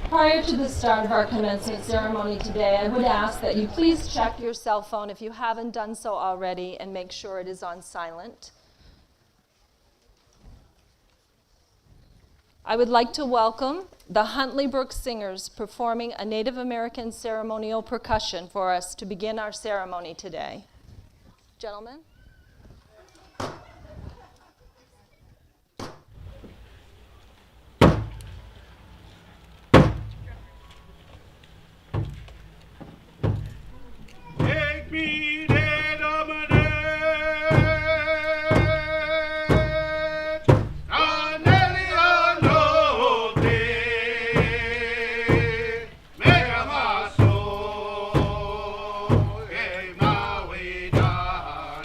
Prior to the start of our commencement ceremony today, I would ask that you please check your cell phone if you haven't done so already and make sure it is on silent. I would like to welcome the Huntley Brook Singers performing a Native American ceremonial percussion for us to begin our ceremony today. Gentlemen. Take me Mega Maso, hey, my way down.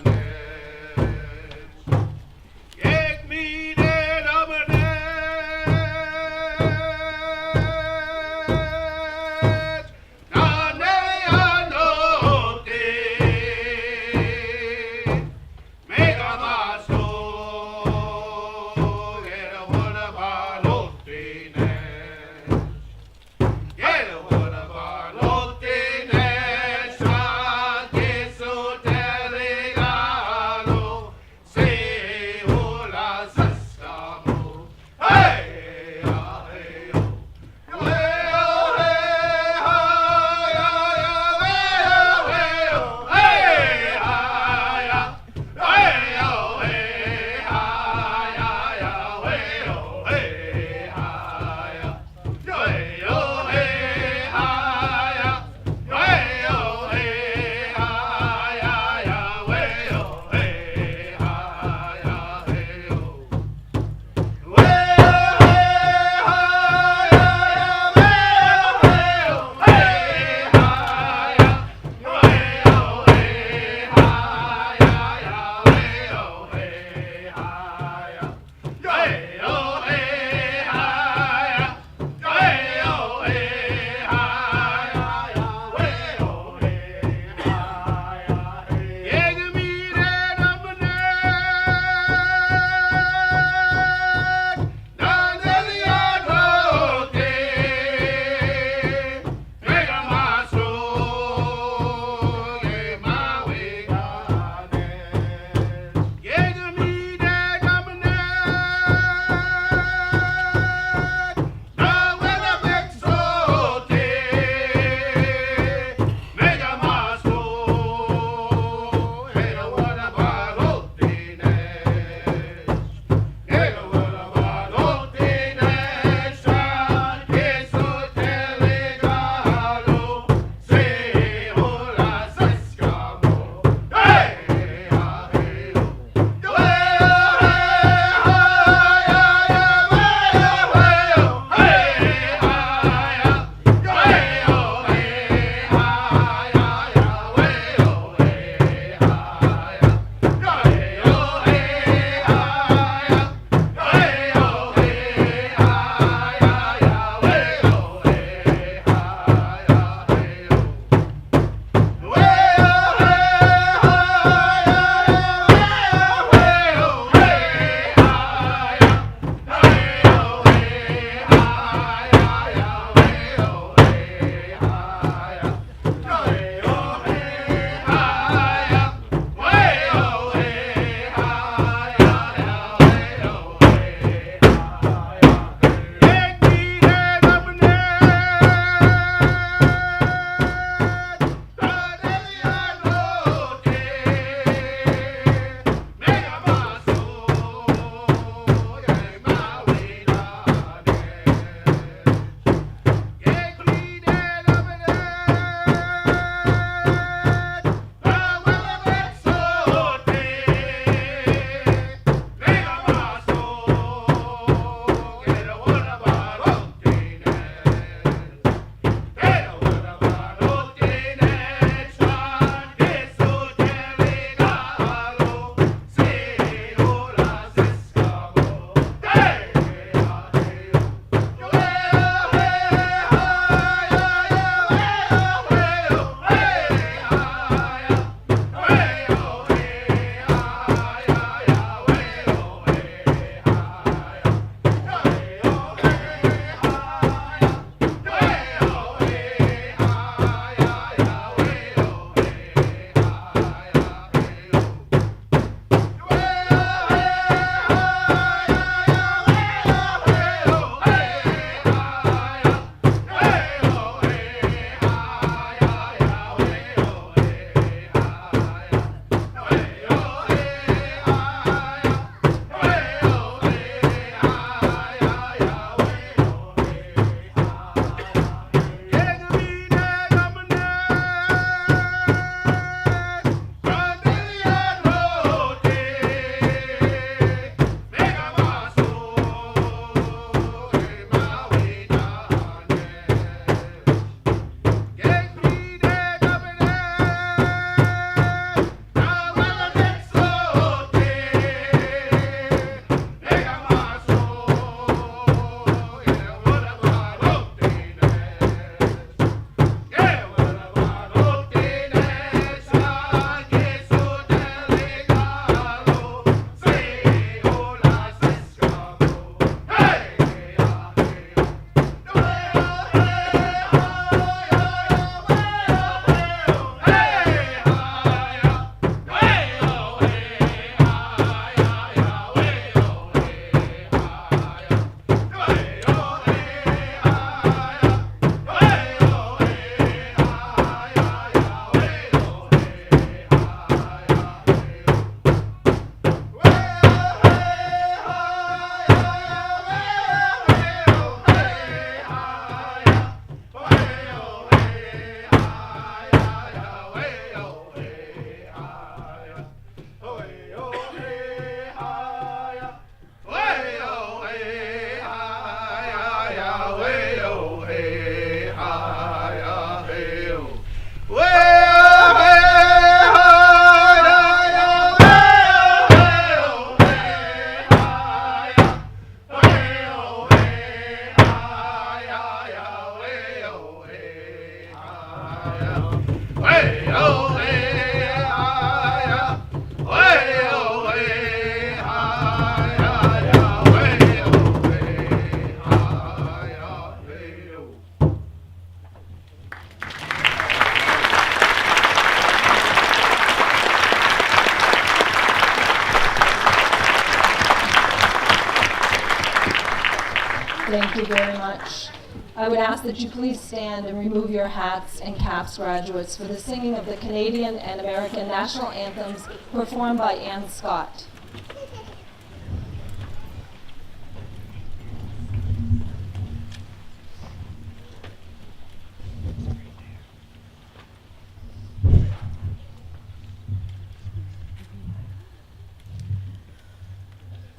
Thank you very much. I would ask that you please stand and remove your hats and caps, graduates, for the singing of the Canadian and American national anthems performed by Ann Scott.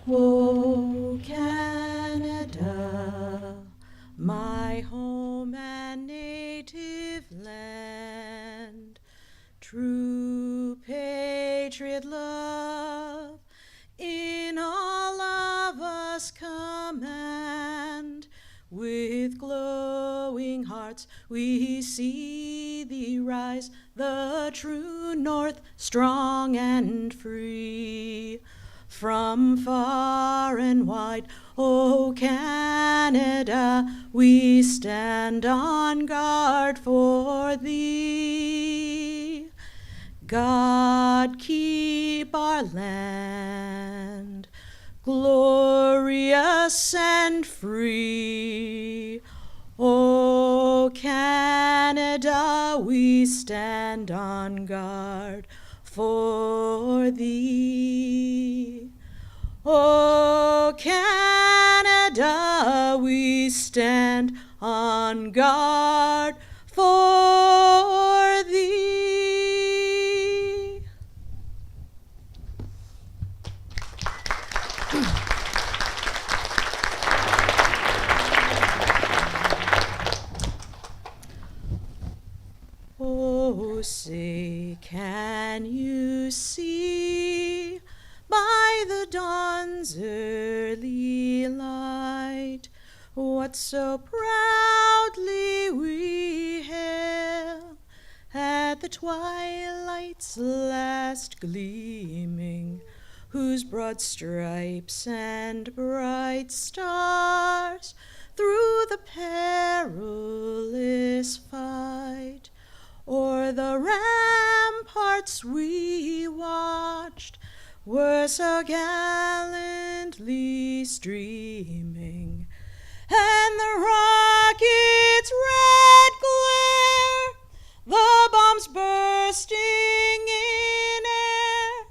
Oh, Canada, my home and native land, true patriot love in all of us command. With glowing hearts we see thee rise, the true north, strong and free. From far and wide, O Canada, we stand on guard for thee. God keep our land glorious and free. O Canada, we stand on guard for thee. O Canada, we stand on guard for thee. Oh, say, can you see by the dawn's early light what so proudly we hail at the twilight's last gleaming, whose broad stripes and bright stars through the perilous fight o'er the ramparts we watched were so gallantly streaming, and the rocket's red glare, the bombs bursting in air,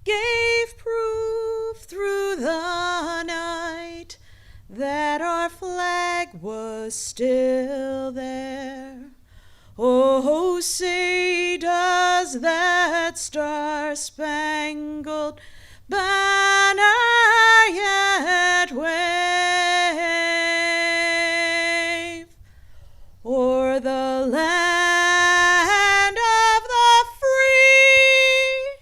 gave proof through the night that our flag was still there. Oh, say, does that star-spangled banner yet wave o'er the land of the free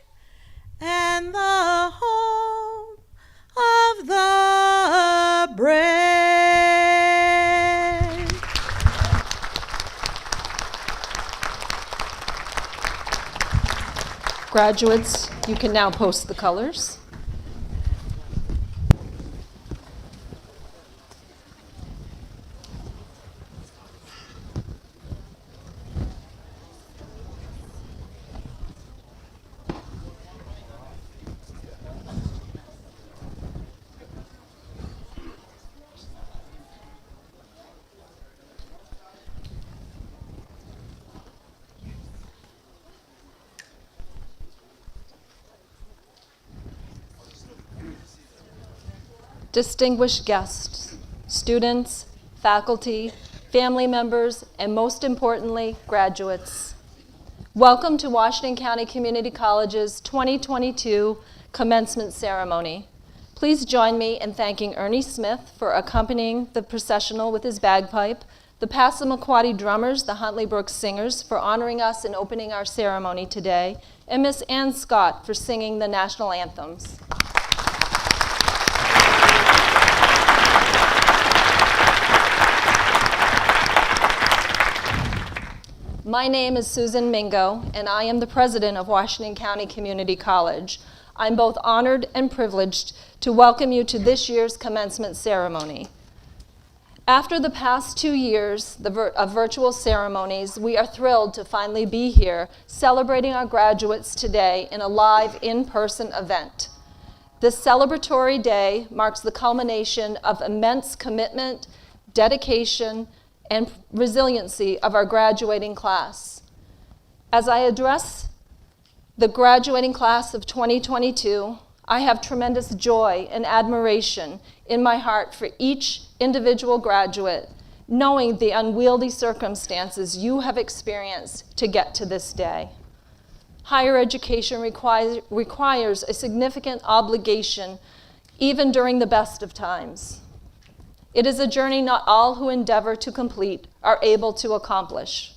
and the home of the brave? Graduates, you can now post the colors. Distinguished guests, students, faculty, family members, and most importantly, graduates. Welcome to Washington County Community College's 2022 Commencement Ceremony. Please join me in thanking Ernie Smith for accompanying the processional with his bagpipe, the Passamaquoddy drummers, the Huntley Brooks singers, for honoring us and opening our ceremony today, and Miss Ann Scott for singing the national anthems. My name is Susan Mingo, and I am the president of Washington County Community College. I'm both honored and privileged to welcome you to this year's commencement ceremony. After the past 2 years of virtual ceremonies, we are thrilled to finally be here celebrating our graduates today in a live, in-person event. This celebratory day marks the culmination of immense commitment, dedication, and resiliency of our graduating class. As I address the graduating class of 2022, I have tremendous joy and admiration in my heart for each individual graduate, knowing the unwieldy circumstances you have experienced to get to this day. Higher education requires a significant obligation, even during the best of times. It is a journey not all who endeavor to complete are able to accomplish.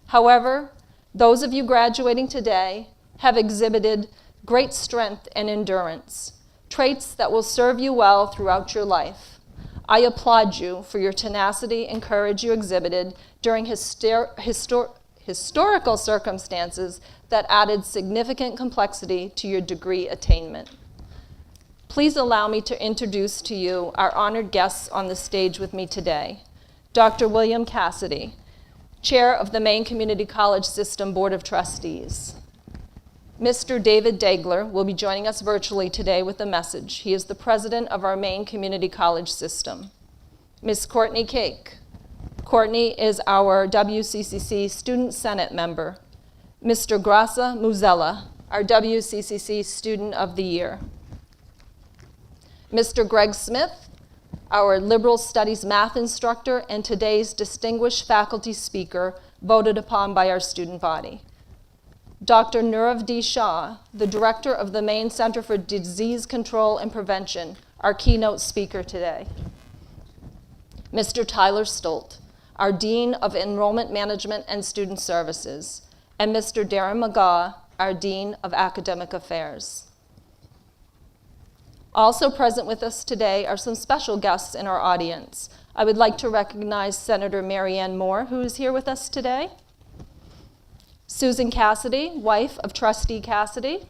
However, those of you graduating today have exhibited great strength and endurance, traits that will serve you well throughout your life. I applaud you for your tenacity and courage you exhibited during historical circumstances that added significant complexity to your degree attainment. Please allow me to introduce to you our honored guests on the stage with me today. Dr. William Cassidy, Chair of the Maine Community College System Board of Trustees. Mr. David Dagler will be joining us virtually today with a message. He is the president of our Maine Community College System. Ms. Courtney Cake. Courtney is our WCCC Student Senate member. Mr. Graça Muzella, our WCCC Student of the Year. Mr. Greg Smith, our Liberal Studies math instructor and today's distinguished faculty speaker, voted upon by our student body. Dr. Nirav D. Shah, the director of the Maine Center for Disease Control and Prevention, our keynote speaker today. Mr. Tyler Stolt, our Dean of Enrollment Management and Student Services, and Mr. Darren McGaugh, our Dean of Academic Affairs. Also present with us today are some special guests in our audience. I would like to recognize Senator Marianne Moore, who is here with us today. Susan Cassidy, wife of Trustee Cassidy,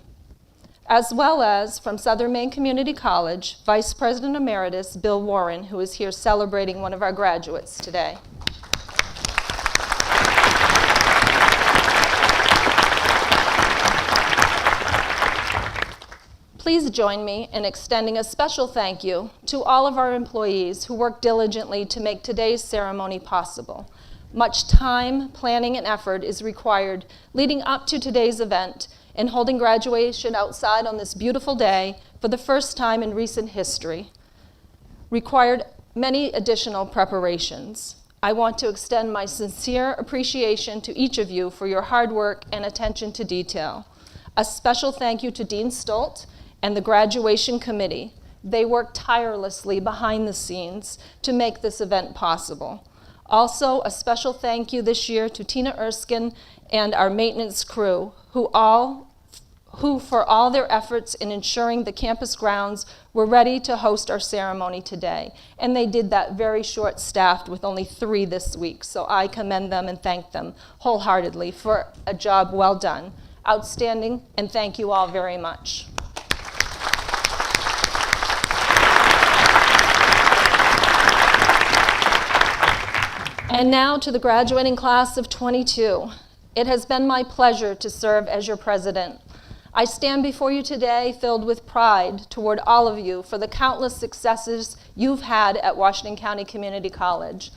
as well as from Southern Maine Community College, Vice President Emeritus Bill Warren, who is here celebrating one of our graduates today. Please join me in extending a special thank you to all of our employees who worked diligently to make today's ceremony possible. Much time, planning, and effort is required leading up to today's event and holding graduation outside on this beautiful day for the first time in recent history required many additional preparations. I want to extend my sincere appreciation to each of you for your hard work and attention to detail. A special thank you to Dean Stolt and the graduation committee. They worked tirelessly behind the scenes to make this event possible. Also, a special thank you this year to Tina Erskine and our maintenance crew, who for all their efforts in ensuring the campus grounds were ready to host our ceremony today. And they did that very short-staffed with only 3 this week. So I commend them and thank them wholeheartedly for a job well done. Outstanding, and thank you all very much. And now to the graduating class of 22. It has been my pleasure to serve as your president. I stand before you today filled with pride toward all of you for the countless successes you've had at Washington County Community College.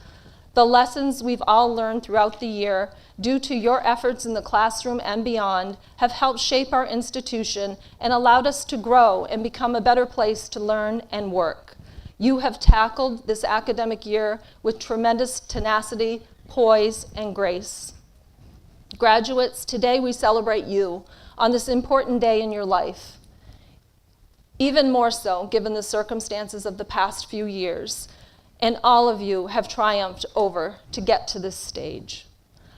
The lessons we've all learned throughout the year, due to your efforts in the classroom and beyond, have helped shape our institution and allowed us to grow and become a better place to learn and work. You have tackled this academic year with tremendous tenacity, poise, and grace. Graduates, today we celebrate you on this important day in your life. Even more so, given the circumstances of the past few years, and all of you have triumphed over to get to this stage.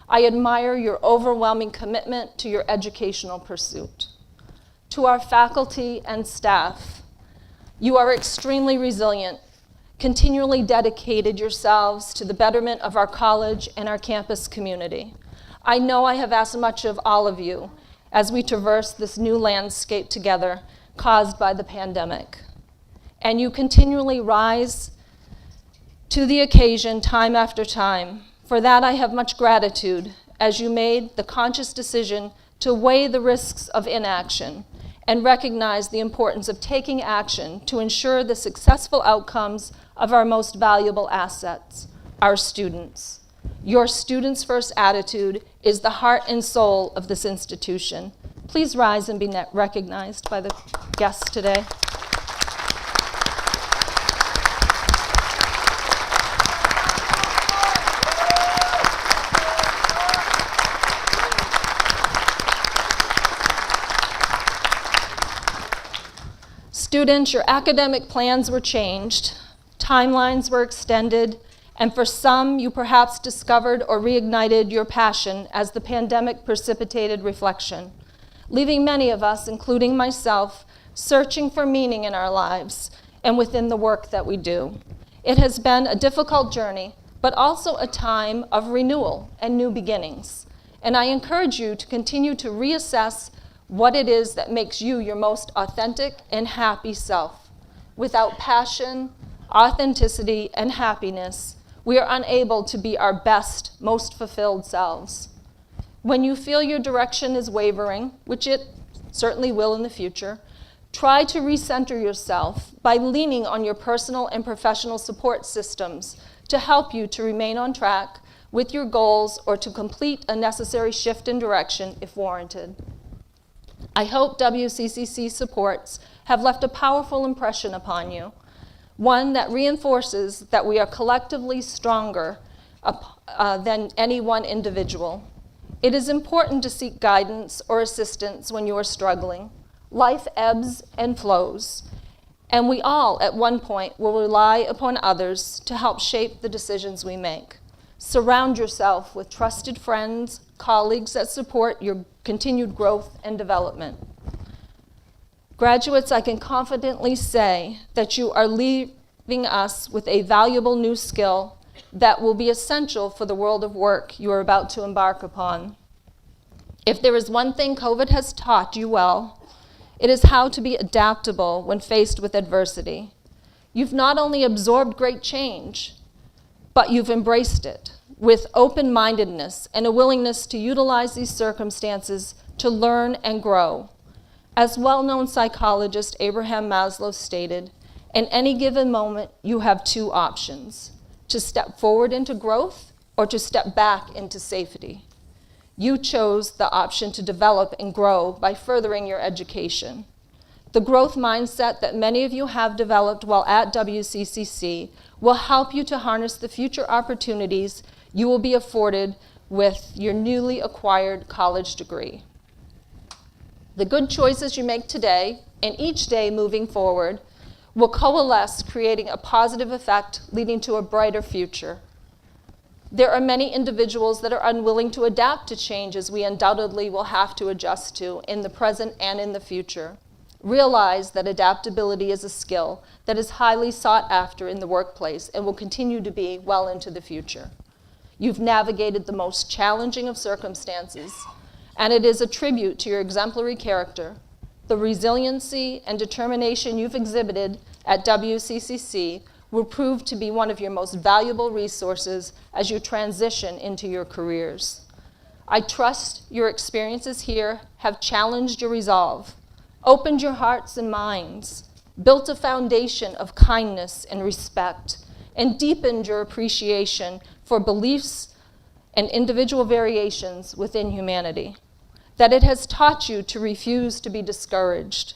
I admire your overwhelming commitment to your educational pursuit. To our faculty and staff, you are extremely resilient, continually dedicated yourselves to the betterment of our college and our campus community. I know I have asked much of all of you as we traverse this new landscape together caused by the pandemic. And you continually rise to the occasion time after time. For that I have much gratitude, as you made the conscious decision to weigh the risks of inaction and recognize the importance of taking action to ensure the successful outcomes of our most valuable assets, our students. Your students' first attitude is the heart and soul of this institution. Please rise and be recognized by the guests today. Students, your academic plans were changed, timelines were extended, and for some, you perhaps discovered or reignited your passion as the pandemic precipitated reflection, leaving many of us, including myself, searching for meaning in our lives and within the work that we do. It has been a difficult journey, but also a time of renewal and new beginnings. And I encourage you to continue to reassess what it is that makes you your most authentic and happy self. Without passion, authenticity, and happiness, we are unable to be our best, most fulfilled selves. When you feel your direction is wavering, which it certainly will in the future, try to recenter yourself by leaning on your personal and professional support systems to help you to remain on track with your goals or to complete a necessary shift in direction if warranted. I hope WCCC supports have left a powerful impression upon you, one that reinforces that we are collectively stronger than any one individual. It is important to seek guidance or assistance when you are struggling. Life ebbs and flows, and we all, at one point, will rely upon others to help shape the decisions we make. Surround yourself with trusted friends, colleagues that support your continued growth and development. Graduates, I can confidently say that you are leaving us with a valuable new skill that will be essential for the world of work you are about to embark upon. If there is one thing COVID has taught you well, it is how to be adaptable when faced with adversity. You've not only absorbed great change, but you've embraced it with open-mindedness and a willingness to utilize these circumstances to learn and grow. As well-known psychologist Abraham Maslow stated, in any given moment, you have two options: to step forward into growth or to step back into safety. You chose the option to develop and grow by furthering your education. The growth mindset that many of you have developed while at WCCC will help you to harness the future opportunities you will be afforded with your newly acquired college degree. The good choices you make today and each day moving forward will coalesce, creating a positive effect leading to a brighter future. There are many individuals that are unwilling to adapt to changes we undoubtedly will have to adjust to in the present and in the future. Realize that adaptability is a skill that is highly sought after in the workplace and will continue to be well into the future. You've navigated the most challenging of circumstances, and it is a tribute to your exemplary character, the resiliency and determination you've exhibited at WCCC will prove to be one of your most valuable resources as you transition into your careers. I trust your experiences here have challenged your resolve, opened your hearts and minds, built a foundation of kindness and respect, and deepened your appreciation for beliefs and individual variations within humanity. That it has taught you to refuse to be discouraged,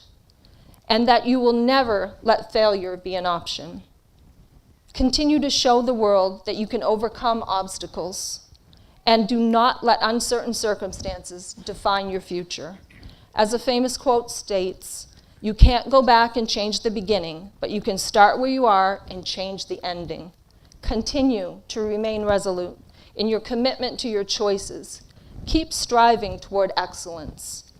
and that you will never let failure be an option. Continue to show the world that you can overcome obstacles, and do not let uncertain circumstances define your future. As a famous quote states, you can't go back and change the beginning, but you can start where you are and change the ending. Continue to remain resolute in your commitment to your choices. Keep striving toward excellence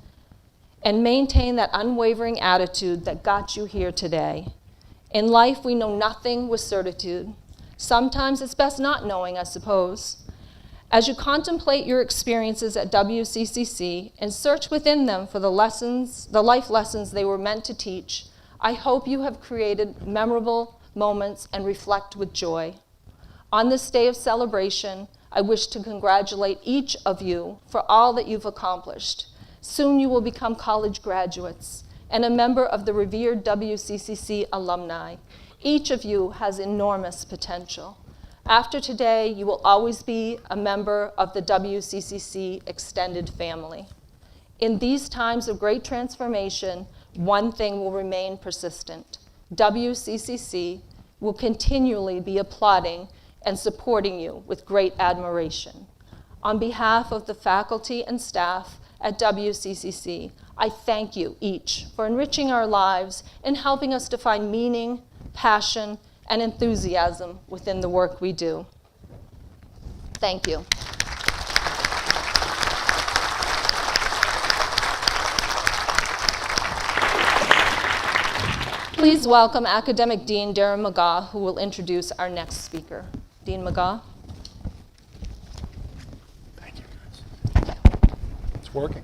and maintain that unwavering attitude that got you here today. In life, we know nothing with certitude. Sometimes it's best not knowing, I suppose. As you contemplate your experiences at WCCC and search within them for the life lessons they were meant to teach, I hope you have created memorable moments and reflect with joy. On this day of celebration, I wish to congratulate each of you for all that you've accomplished. Soon you will become college graduates and a member of the revered WCCC alumni. Each of you has enormous potential. After today, you will always be a member of the WCCC extended family. In these times of great transformation, one thing will remain persistent. WCCC will continually be applauding and supporting you with great admiration. On behalf of the faculty and staff at WCCC, I thank you each for enriching our lives and helping us to find meaning, passion, and enthusiasm within the work we do. Thank you. Please welcome Academic Dean Darren McGaugh, who will introduce our next speaker. Dean McGaugh. Thank you, guys. It's working.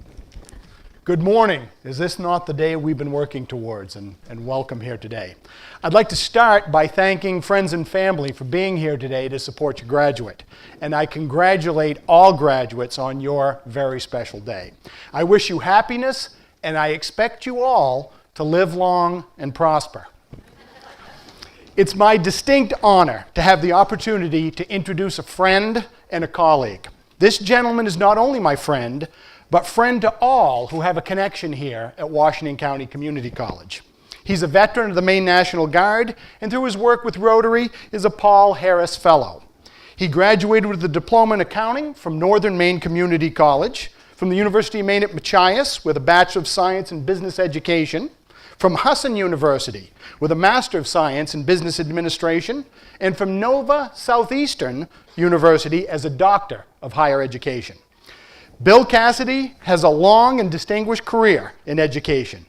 Good morning. Is this not the day we've been working towards? And welcome here today. I'd like to start by thanking friends and family for being here today to support your graduate. And I congratulate all graduates on your very special day. I wish you happiness, and I expect you all to live long and prosper. It's my distinct honor to have the opportunity to introduce a friend and a colleague. This gentleman is not only my friend, but friend to all who have a connection here at Washington County Community College. He's a veteran of the Maine National Guard, and through his work with Rotary is a Paul Harris Fellow. He graduated with a diploma in accounting from Northern Maine Community College, from the University of Maine at Machias with a Bachelor of Science in Business Education, from Husson University with a Master of Science in Business Administration, and from Nova Southeastern University as a Doctor of Higher Education. Bill Cassidy has a long and distinguished career in education.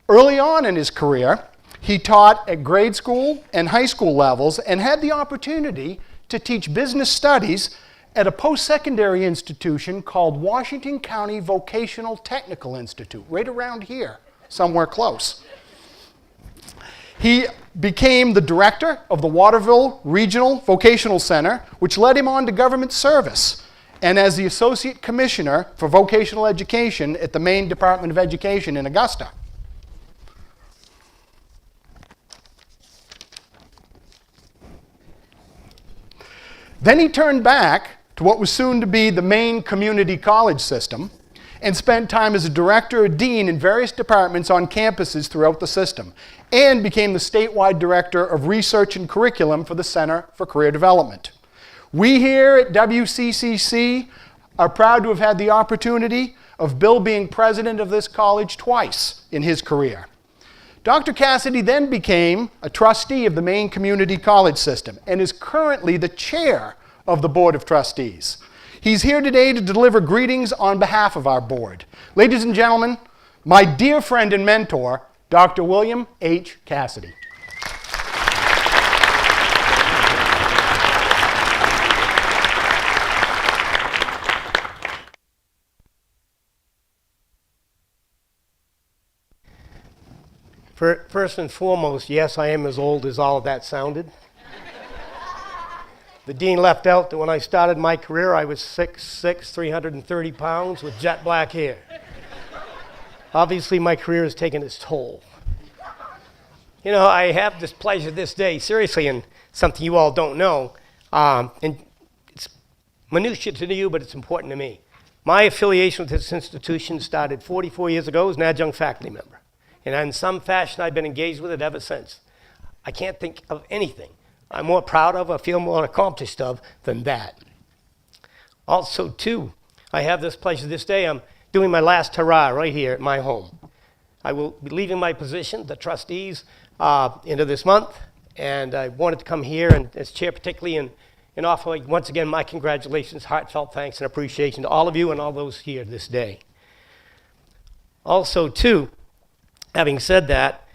Early on in his career, he taught at grade school and high school levels and had the opportunity to teach business studies at a post-secondary institution called Washington County Vocational Technical Institute, right around here, somewhere close. He became the director of the Waterville Regional Vocational Center, which led him on to government service, and as the Associate Commissioner for Vocational Education at the Maine Department of Education in Augusta. Then he turned back to what was soon to be the Maine Community College system and spent time as a director or dean in various departments on campuses throughout the system, and became the statewide director of research and curriculum for the Center for Career Development. We here at WCCC are proud to have had the opportunity of Bill being president of this college twice in his career. Dr. Cassidy then became a trustee of the Maine Community College System and is currently the chair of the Board of Trustees. He's here today to deliver greetings on behalf of our board. Ladies and gentlemen, my dear friend and mentor, Dr. William H. Cassidy. First and foremost, yes, I am as old as all of that sounded. The dean left out that when I started my career, I was 6'6", 330 pounds with jet black hair. Obviously, my career has taken its toll. You know, I have this pleasure this day, seriously, and something you all don't know, and it's minutiae to you, but it's important to me. My affiliation with this institution started 44 years ago as an adjunct faculty member. And in some fashion, I've been engaged with it ever since. I can't think of anything I'm more proud of, or feel more accomplished of, than that. Also, too, I have this pleasure this day. I'm doing my last hurrah right here at my home. I will be leaving my position, the trustees, into this month, and I wanted to come here and as chair particularly and offer once again my congratulations, heartfelt thanks and appreciation to all of you and all those here this day. Also, too, having said that,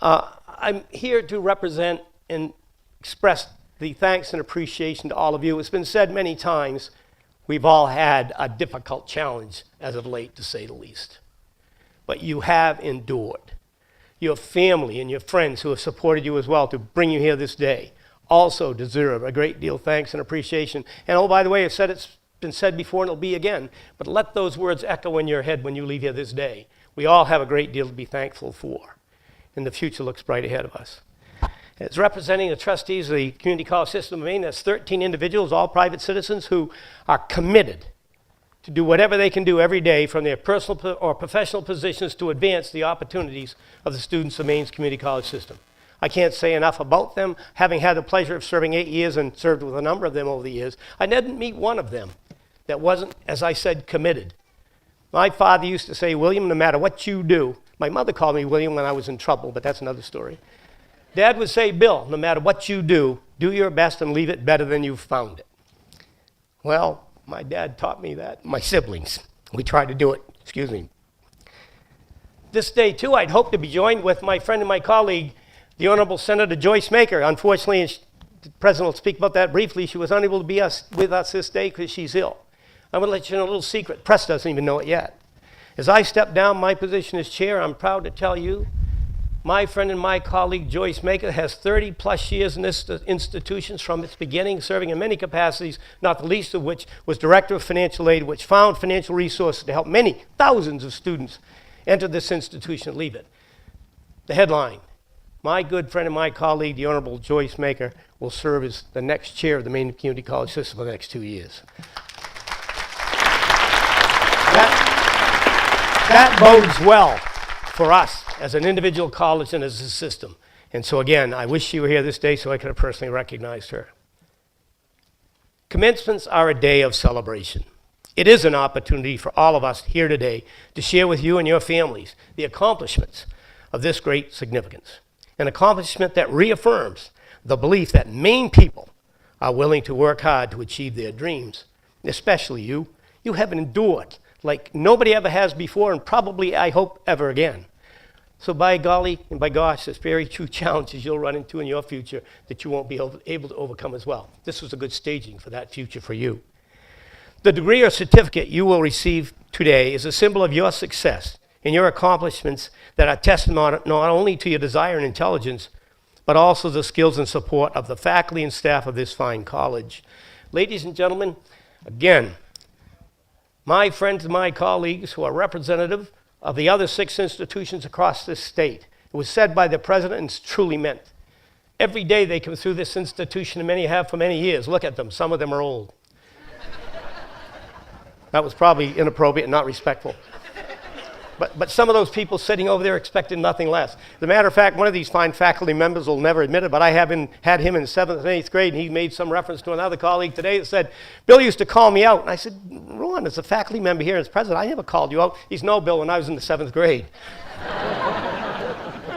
I'm here to represent and express the thanks and appreciation to all of you. It's been said many times, We've all had a difficult challenge as of late, to say the least. But you have endured. Your family and your friends who have supported you as well to bring you here this day also deserve a great deal of thanks and appreciation. And oh, by the way, it's been said before and it'll be again, but let those words echo in your head when you leave here this day. We all have a great deal to be thankful for, and the future looks bright ahead of us. As representing the trustees of the Community College System of Maine, that's 13 individuals, all private citizens, who are committed to do whatever they can do every day from their personal or professional positions to advance the opportunities of the students of Maine's community college system. I can't say enough about them. Having had the pleasure of serving 8 years and served with a number of them over the years, I didn't meet one of them that wasn't, as I said, committed. My father used to say, William, no matter what you do, my mother called me William when I was in trouble, but that's another story. Dad would say, Bill, no matter what you do your best and leave it better than you found it. Well, my dad taught me that. My siblings, we tried to do it. Excuse me. This day, too, I'd hoped to be joined with my friend and my colleague, the Honorable Senator Joyce Maker. Unfortunately, and the President will speak about that briefly, she was unable to be with us this day because she's ill. I'm going to let you know a little secret. Press doesn't even know it yet. As I step down my position as chair, I'm proud to tell you, my friend and my colleague Joyce Maker has 30 plus years in this institution from its beginning, serving in many capacities, not the least of which was Director of Financial Aid, which found financial resources to help many thousands of students enter this institution and leave it. The headline, my good friend and my colleague, the Honorable Joyce Maker, will serve as the next chair of the Maine Community College System for the next 2 years. That bodes well for us as an individual college and as a system. And so again, I wish she were here this day so I could have personally recognized her. Commencements are a day of celebration. It is an opportunity for all of us here today to share with you and your families the accomplishments of this great significance. An accomplishment that reaffirms the belief that Maine people are willing to work hard to achieve their dreams, especially you. You have endured like nobody ever has before, and probably, I hope, ever again. So by golly and by gosh, there's very true challenges you'll run into in your future that you won't be able to overcome as well. This was a good staging for that future for you. The degree or certificate you will receive today is a symbol of your success and your accomplishments that are testament not only to your desire and intelligence, but also the skills and support of the faculty and staff of this fine college. Ladies and gentlemen, again, my friends and my colleagues who are representative of the other 6 institutions across this state. It was said by the president and it's truly meant. Every day they come through this institution, and many have for many years. Look at them, some of them are old. That was probably inappropriate and not respectful. But some of those people sitting over there expected nothing less. As a matter of fact, one of these fine faculty members will never admit it, but I had him in 7th and 8th grade, and he made some reference to another colleague today that said, Bill used to call me out. And I said, Ron, as a faculty member here as president, I never called you out. He's, no, Bill, when I was in the 7th grade.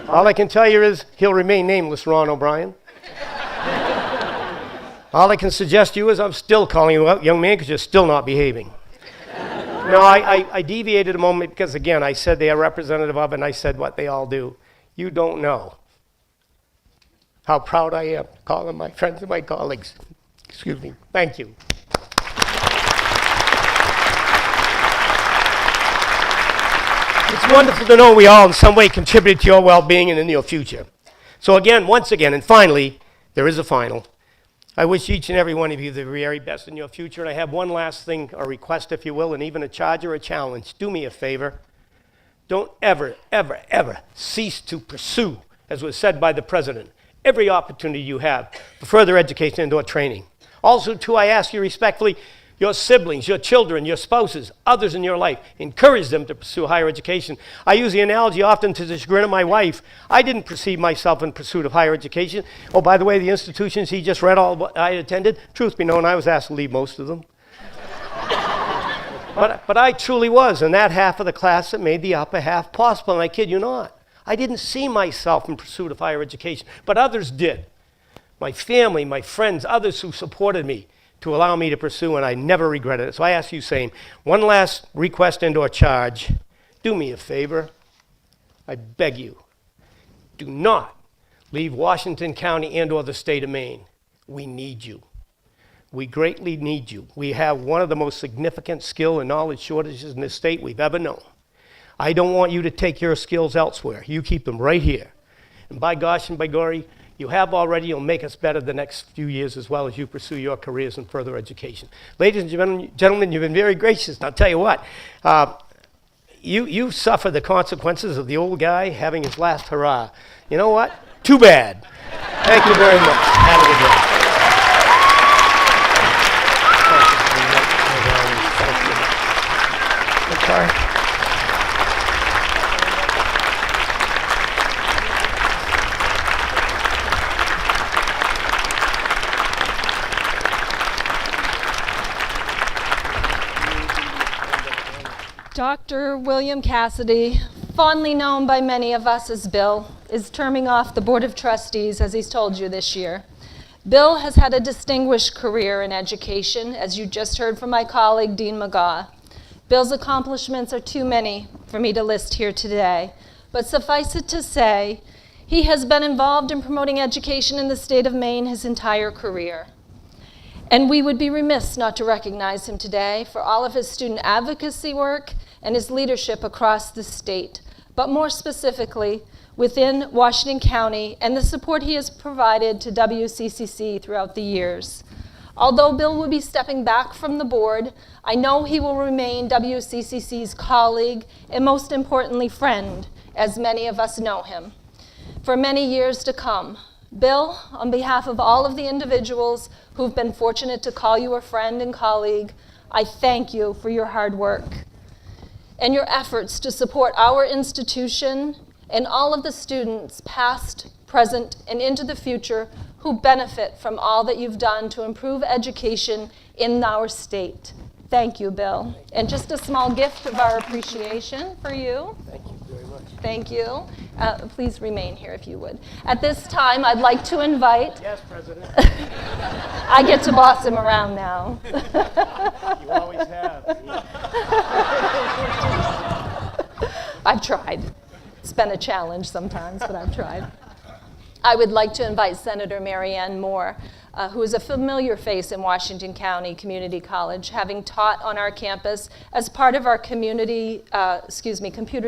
All I can tell you is he'll remain nameless, Ron O'Brien. All I can suggest to you is I'm still calling you out, young man, because you're still not behaving. No, I deviated a moment because, again, I said they are representative of, and I said what they all do. You don't know how proud I am to call them my friends and my colleagues. Excuse me. Thank you. It's wonderful to know we all in some way contribute to your well-being and in your future. So again, once again, and finally, there is a final. I wish each and every one of you the very best in your future. And I have one last thing, a request, if you will, and even a charge or a challenge. Do me a favor. Don't ever, ever, ever cease to pursue, as was said by the president, every opportunity you have for further education and/or training. Also, too, I ask you respectfully, your siblings, your children, your spouses, others in your life, encourage them to pursue higher education. I use the analogy often to the chagrin of my wife. I didn't perceive myself in pursuit of higher education. Oh, by the way, the institutions he just read all what I attended, truth be known, I was asked to leave most of them. But I truly was, and that half of the class that made the upper half possible, and I kid you not. I didn't see myself in pursuit of higher education, but others did. My family, my friends, others who supported me to allow me to pursue, and I never regretted it. So I ask you, same, one last request and/or charge. Do me a favor. I beg you, do not leave Washington County and/or the state of Maine. We need you. We greatly need you. We have one of the most significant skill and knowledge shortages in this state we've ever known. I don't want you to take your skills elsewhere. You keep them right here. And by gosh and by glory, you have already. You'll make us better the next few years as well as you pursue your careers in further education. Ladies and gentlemen, you've been very gracious. And I'll tell you what, you suffer the consequences of the old guy having his last hurrah. You know what? Too bad. Thank you very much. Have a good day. Sorry. Dr. William Cassidy, fondly known by many of us as Bill, is terming off the Board of Trustees, as he's told you this year. Bill has had a distinguished career in education, as you just heard from my colleague, Dean McGaugh. Bill's accomplishments are too many for me to list here today, but suffice it to say, he has been involved in promoting education in the state of Maine his entire career. And we would be remiss not to recognize him today for all of his student advocacy work and his leadership across the state, but more specifically within Washington County and the support he has provided to WCCC throughout the years. Although Bill will be stepping back from the board, I know he will remain WCCC's colleague and most importantly friend, as many of us know him, for many years to come. Bill, on behalf of all of the individuals who've been fortunate to call you a friend and colleague, I thank you for your hard work and your efforts to support our institution and all of the students, past, present, and into the future, who benefit from all that you've done to improve education in our state. Thank you, Bill. And just a small gift of our appreciation for you. Thank you very much. Thank you. Please remain here if you would. At this time, I'd like to invite... Yes, President. I get to boss him around now. You always have. I've tried. It's been a challenge sometimes, but I've tried. I would like to invite Senator Marianne Moore, who is a familiar face in Washington County Community College, having taught on our campus as part of our computer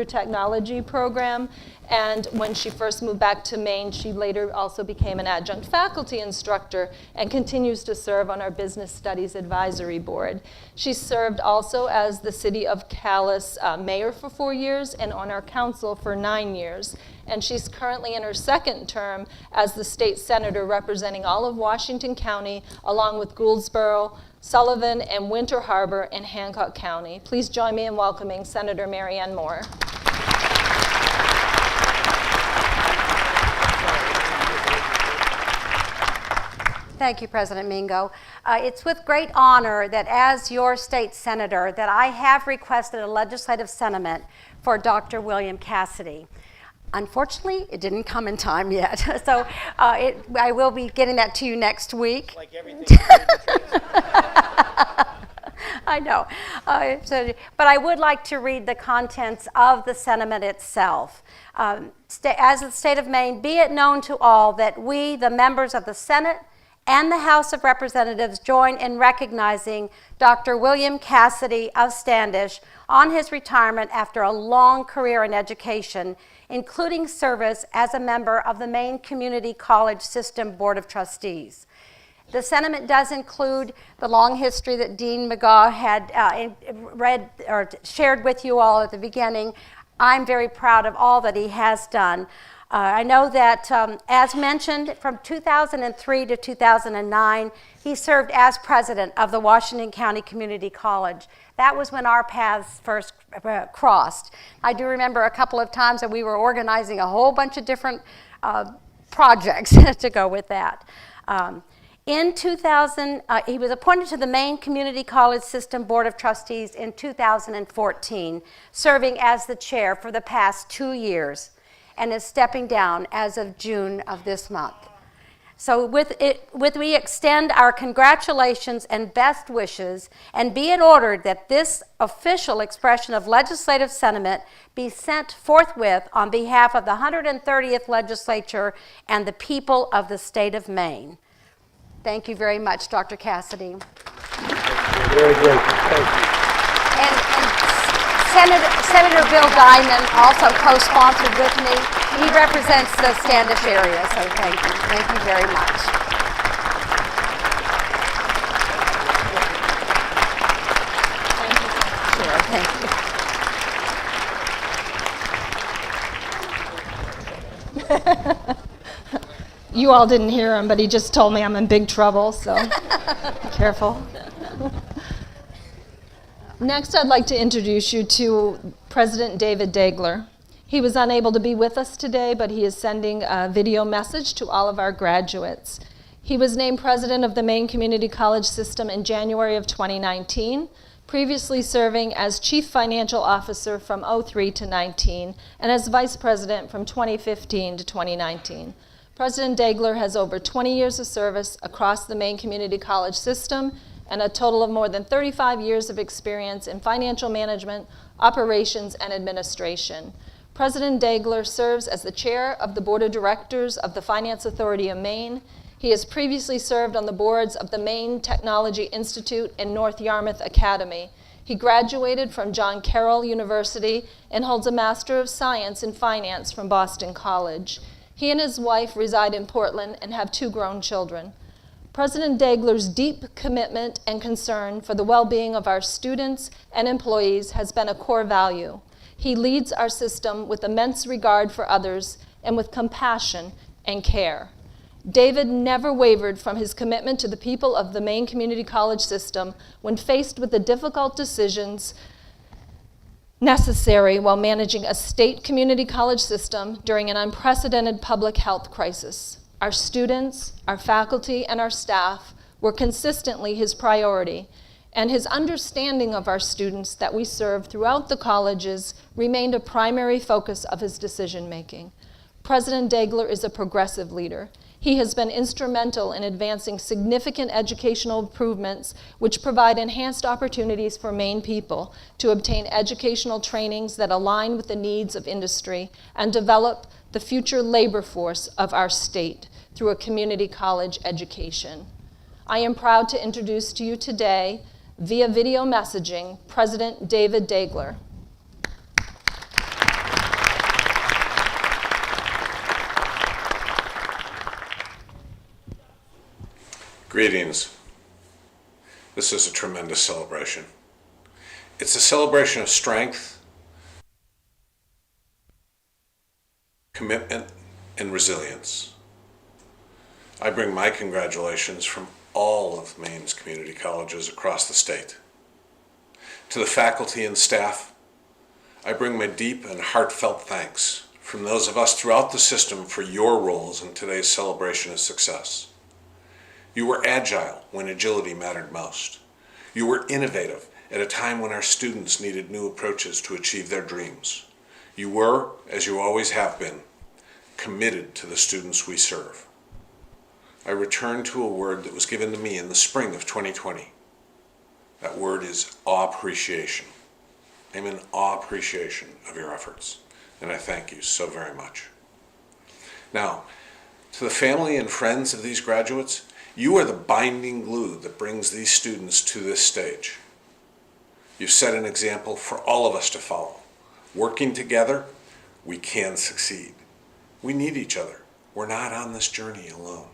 technology program. And when she first moved back to Maine, she later also became an adjunct faculty instructor and continues to serve on our Business Studies Advisory Board. She served also as the City of Calais mayor for 4 years and on our council for 9 years. And she's currently in her second term as the state senator representing all of Washington County, along with Gouldsboro, Sullivan, and Winter Harbor in Hancock County. Please join me in welcoming Senator Marianne Moore. Thank you, President Mingo. It's with great honor that as your state senator that I have requested a legislative sentiment for Dr. William Cassidy. Unfortunately, it didn't come in time yet, so I will be getting that to you next week. Like everything. I know. But I would like to read the contents of the sentiment itself. As the state of Maine, be it known to all that we, the members of the Senate and the House of Representatives, join in recognizing Dr. William Cassidy of Standish on his retirement after a long career in education, including service as a member of the Maine Community College System Board of Trustees. The sentiment does include the long history that Dean McGaugh had read or shared with you all at the beginning. I'm very proud of all that he has done. I know that, as mentioned, from 2003 to 2009, he served as president of the Washington County Community College. That was when our paths first crossed. I do remember a couple of times that we were organizing a whole bunch of different projects to go with that. In 2000, he was appointed to the Maine Community College System Board of Trustees in 2014, serving as the chair for the past 2 years, and is stepping down as of June of this month. So we extend our congratulations and best wishes, and be it ordered that this official expression of legislative sentiment be sent forthwith on behalf of the 130th Legislature and the people of the state of Maine. Thank you very much, Dr. Cassidy. Very great. Thank you. And Senator Bill Diamond also co-sponsored with me. He represents the Standish area, so thank you. Thank you very much. Sure, thank you. You all didn't hear him, but he just told me I'm in big trouble, so be careful. Next, I'd like to introduce you to President David Dagler. He was unable to be with us today, but he is sending a video message to all of our graduates. He was named president of the Maine Community College System in January of 2019, previously serving as chief financial officer from 03 to 19, and as vice president from 2015 to 2019. President Dagler has over 20 years of service across the Maine Community College System and a total of more than 35 years of experience in financial management, operations, and administration. President Dagler serves as the chair of the Board of Directors of the Finance Authority of Maine. He has previously served on the boards of the Maine Technology Institute and North Yarmouth Academy. He graduated from John Carroll University and holds a Master of Science in Finance from Boston College. He and his wife reside in Portland and have 2 grown children. President Dagler's deep commitment and concern for the well-being of our students and employees has been a core value. He leads our system with immense regard for others and with compassion and care. David never wavered from his commitment to the people of the Maine Community College System when faced with the difficult decisions necessary while managing a state community college system during an unprecedented public health crisis. Our students, our faculty, and our staff were consistently his priority, and his understanding of our students that we serve throughout the colleges remained a primary focus of his decision-making. President Dagler is a progressive leader. He has been instrumental in advancing significant educational improvements which provide enhanced opportunities for Maine people to obtain educational trainings that align with the needs of industry and develop the future labor force of our state through a community college education. I am proud to introduce to you today, via video messaging, President David Dagler. Greetings. This is a tremendous celebration. It's a celebration of strength, commitment, and resilience. I bring my congratulations from all of Maine's community colleges across the state. To the faculty and staff, I bring my deep and heartfelt thanks from those of us throughout the system for your roles in today's celebration of success. You were agile when agility mattered most. You were innovative at a time when our students needed new approaches to achieve their dreams. You were, as you always have been, committed to the students we serve. I return to a word that was given to me in the spring of 2020. That word is awe appreciation. I'm in awe appreciation of your efforts, and I thank you so very much. Now, to the family and friends of these graduates, you are the binding glue that brings these students to this stage. You've set an example for all of us to follow. Working together, we can succeed. We need each other. We're not on this journey alone.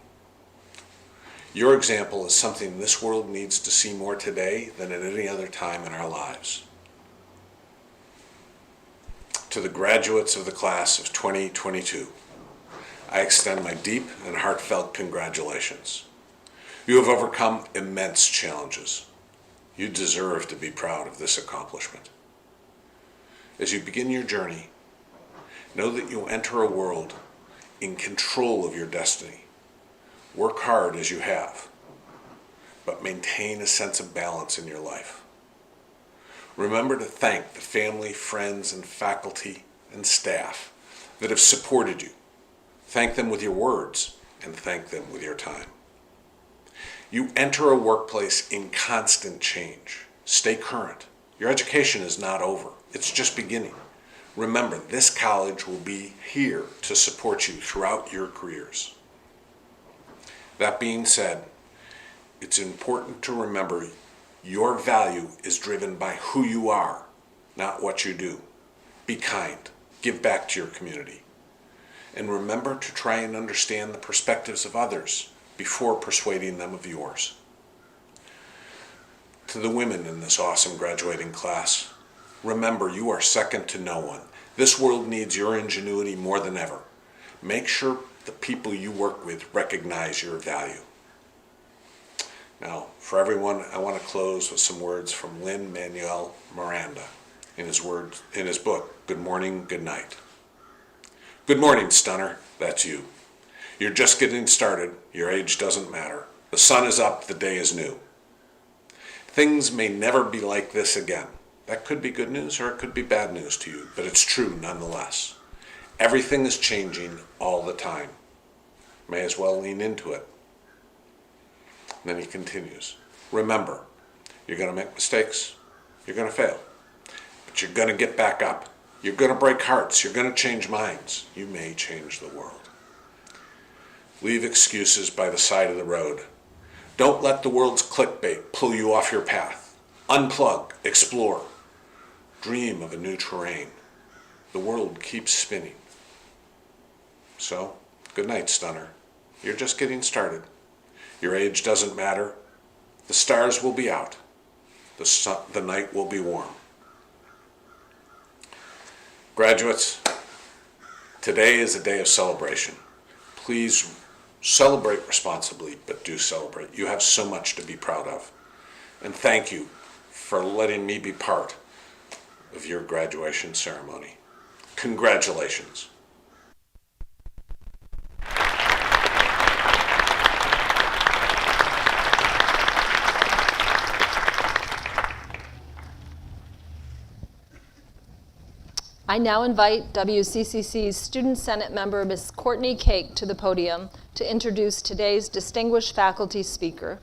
Your example is something this world needs to see more today than at any other time in our lives. To the graduates of the class of 2022, I extend my deep and heartfelt congratulations. You have overcome immense challenges. You deserve to be proud of this accomplishment. As you begin your journey, know that you'll enter a world in control of your destiny. Work hard as you have, but maintain a sense of balance in your life. Remember to thank the family, friends, and faculty and staff that have supported you. Thank them with your words and thank them with your time. You enter a workplace in constant change. Stay current. Your education is not over. It's just beginning. Remember, this college will be here to support you throughout your careers. That being said, it's important to remember your value is driven by who you are, not what you do. Be kind. Give back to your community. And remember to try and understand the perspectives of others before persuading them of yours. To the women in this awesome graduating class, remember you are second to no one. This world needs your ingenuity more than ever. Make sure the people you work with recognize your value. Now, for everyone, I want to close with some words from Lin-Manuel Miranda in his book, Good Morning, Good Night. Good morning, stunner. That's you. You're just getting started. Your age doesn't matter. The sun is up. The day is new. Things may never be like this again. That could be good news or it could be bad news to you, but it's true nonetheless. Everything is changing all the time. May as well lean into it. And then he continues. Remember, you're going to make mistakes. You're going to fail. But you're going to get back up. You're going to break hearts. You're going to change minds. You may change the world. Leave excuses by the side of the road. Don't let the world's clickbait pull you off your path. Unplug. Explore. Dream of a new terrain. The world keeps spinning. So, good night, stunner. You're just getting started. Your age doesn't matter. The stars will be out. The night will be warm. Graduates, today is a day of celebration. Please celebrate responsibly, but do celebrate. You have so much to be proud of. And thank you for letting me be part of your graduation ceremony. Congratulations. I now invite WCCC's Student Senate member, Ms. Courtney Cake, to the podium to introduce today's distinguished faculty speaker.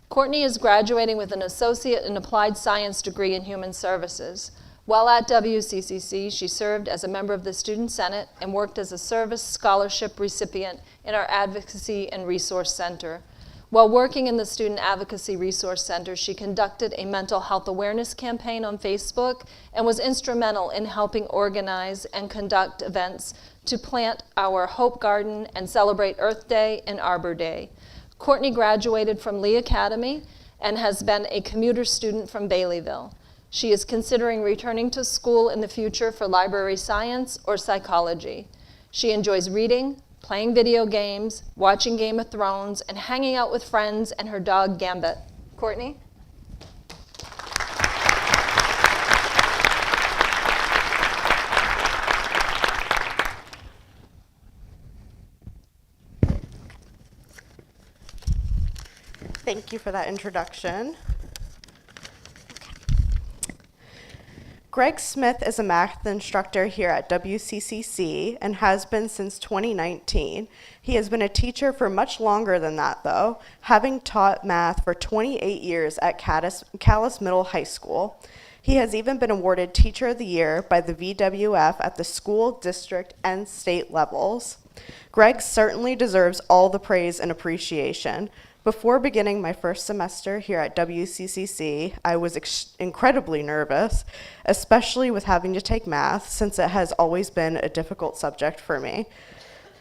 Courtney is graduating with an Associate in Applied Science degree in Human Services. While at WCCC, she served as a member of the Student Senate and worked as a service scholarship recipient in our Advocacy and Resource Center. While working in the Student Advocacy Resource Center, she conducted a mental health awareness campaign on Facebook and was instrumental in helping organize and conduct events to plant our Hope Garden and celebrate Earth Day and Arbor Day. Courtney graduated from Lee Academy and has been a commuter student from Baileyville. She is considering returning to school in the future for library science or psychology. She enjoys reading, playing video games, watching Game of Thrones, and hanging out with friends and her dog Gambit. Courtney? Thank you for that introduction. Greg Smith is a math instructor here at WCCC and has been since 2019. He has been a teacher for much longer than that, though, having taught math for 28 years at Calais Middle High School. He has even been awarded Teacher of the Year by the VWF at the school, district, and state levels. Greg certainly deserves all the praise and appreciation. Before beginning my first semester here at WCCC, I was incredibly nervous, especially with having to take math, since it has always been a difficult subject for me.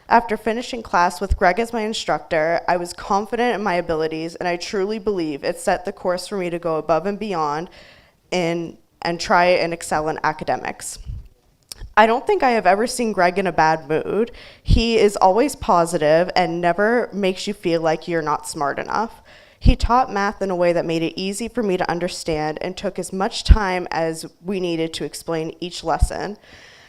After finishing class with Greg as my instructor, I was confident in my abilities, and I truly believe it set the course for me to go above and beyond and try and excel in academics. I don't think I have ever seen Greg in a bad mood. He is always positive and never makes you feel like you're not smart enough. He taught math in a way that made it easy for me to understand and took as much time as we needed to explain each lesson.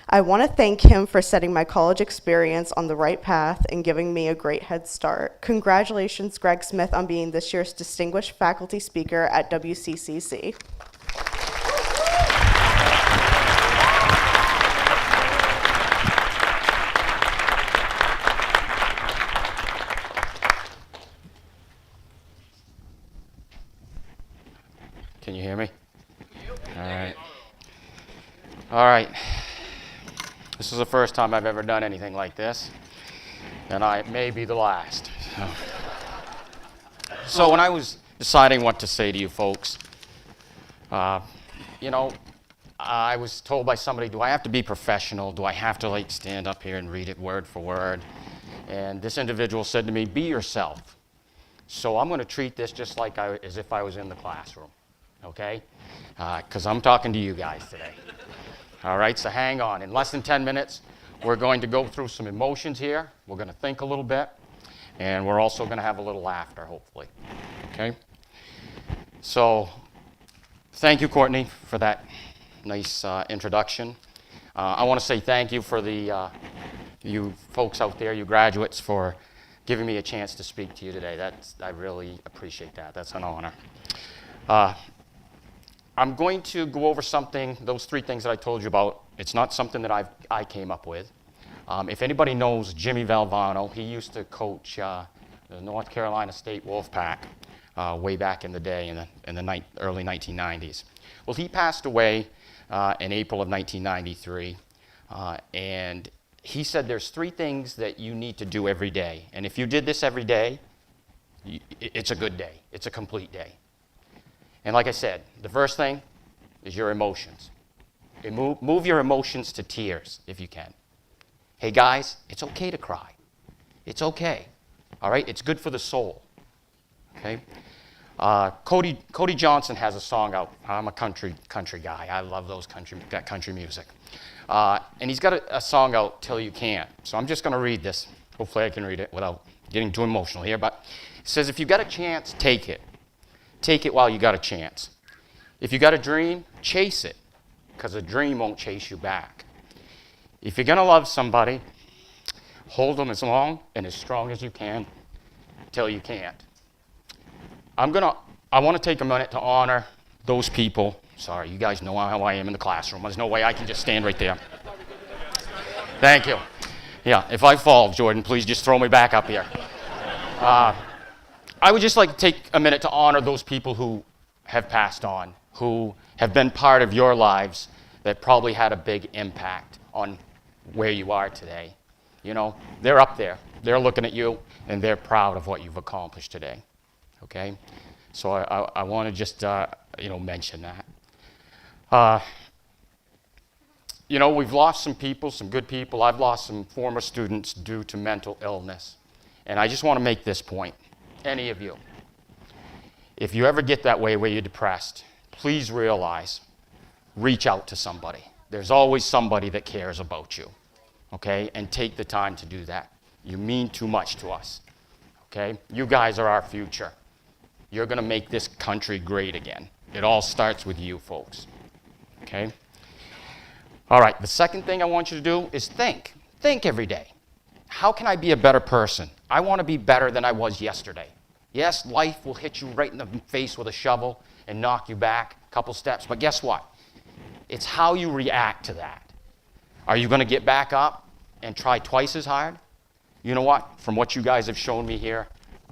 I want to thank him for setting my college experience on the right path and giving me a great head start. Congratulations, Greg Smith, on being this year's distinguished faculty speaker at WCCC. Can you hear me? All right. All right. This is the first time I've ever done anything like this, and it may be the last. So when I was deciding what to say to you folks, you know, I was told by somebody, do I have to be professional? Do I have to like stand up here and read it word for word? And this individual said to me, be yourself. So I'm going to treat this just like as if I was in the classroom, okay? Because I'm talking to you guys today. All right, so hang on. In less than 10 minutes, we're going to go through some emotions here. We're going to think a little bit. And we're also going to have a little laughter, hopefully. Okay? So, thank you, Courtney, for that nice introduction. I want to say thank you for you folks out there, you graduates, for giving me a chance to speak to you today. I really appreciate that. That's an honor. I'm going to go over something, those three things that I told you about. It's not something that I came up with. If anybody knows Jimmy Valvano, he used to coach the North Carolina State Wolfpack way back in the day in the early 1990s. Well, he passed away in April of 1993, and he said there's three things that you need to do every day. And if you did this every day, it's a good day. It's a complete day. And like I said, the first thing is your emotions. Move your emotions to tears if you can. Hey guys, it's okay to cry. It's okay. All right? It's good for the soul. Okay? Cody Johnson has a song out. I'm a country guy. I love that country music. And he's got a song out, Till You Can't. So I'm just going to read this. Hopefully I can read it without getting too emotional here. But it says, if you got a chance, take it. Take it while you got a chance. If you got a dream, chase it, because a dream won't chase you back. If you're going to love somebody, hold them as long and as strong as you can till you can't. I want to take a minute to honor those people. Sorry, you guys know how I am in the classroom. There's no way I can just stand right there. Thank you. Yeah, if I fall, Jordan, please just throw me back up here. I would just like to take a minute to honor those people who have passed on, who have been part of your lives that probably had a big impact on where you are today. You know, they're up there. They're looking at you, and they're proud of what you've accomplished today. Okay? So I want to just, mention that. We've lost some people, some good people. I've lost some former students due to mental illness. And I just want to make this point. Any of you, if you ever get that way where you're depressed, please reach out to somebody. There's always somebody that cares about you, okay? And take the time to do that. You mean too much to us, okay? You guys are our future. You're going to make this country great again. It all starts with you folks, okay? All right, the second thing I want you to do is think. Think every day. How can I be a better person? I want to be better than I was yesterday. Yes, life will hit you right in the face with a shovel and knock you back a couple steps, but guess what? It's how you react to that. Are you going to get back up and try twice as hard? You know what? From what you guys have shown me here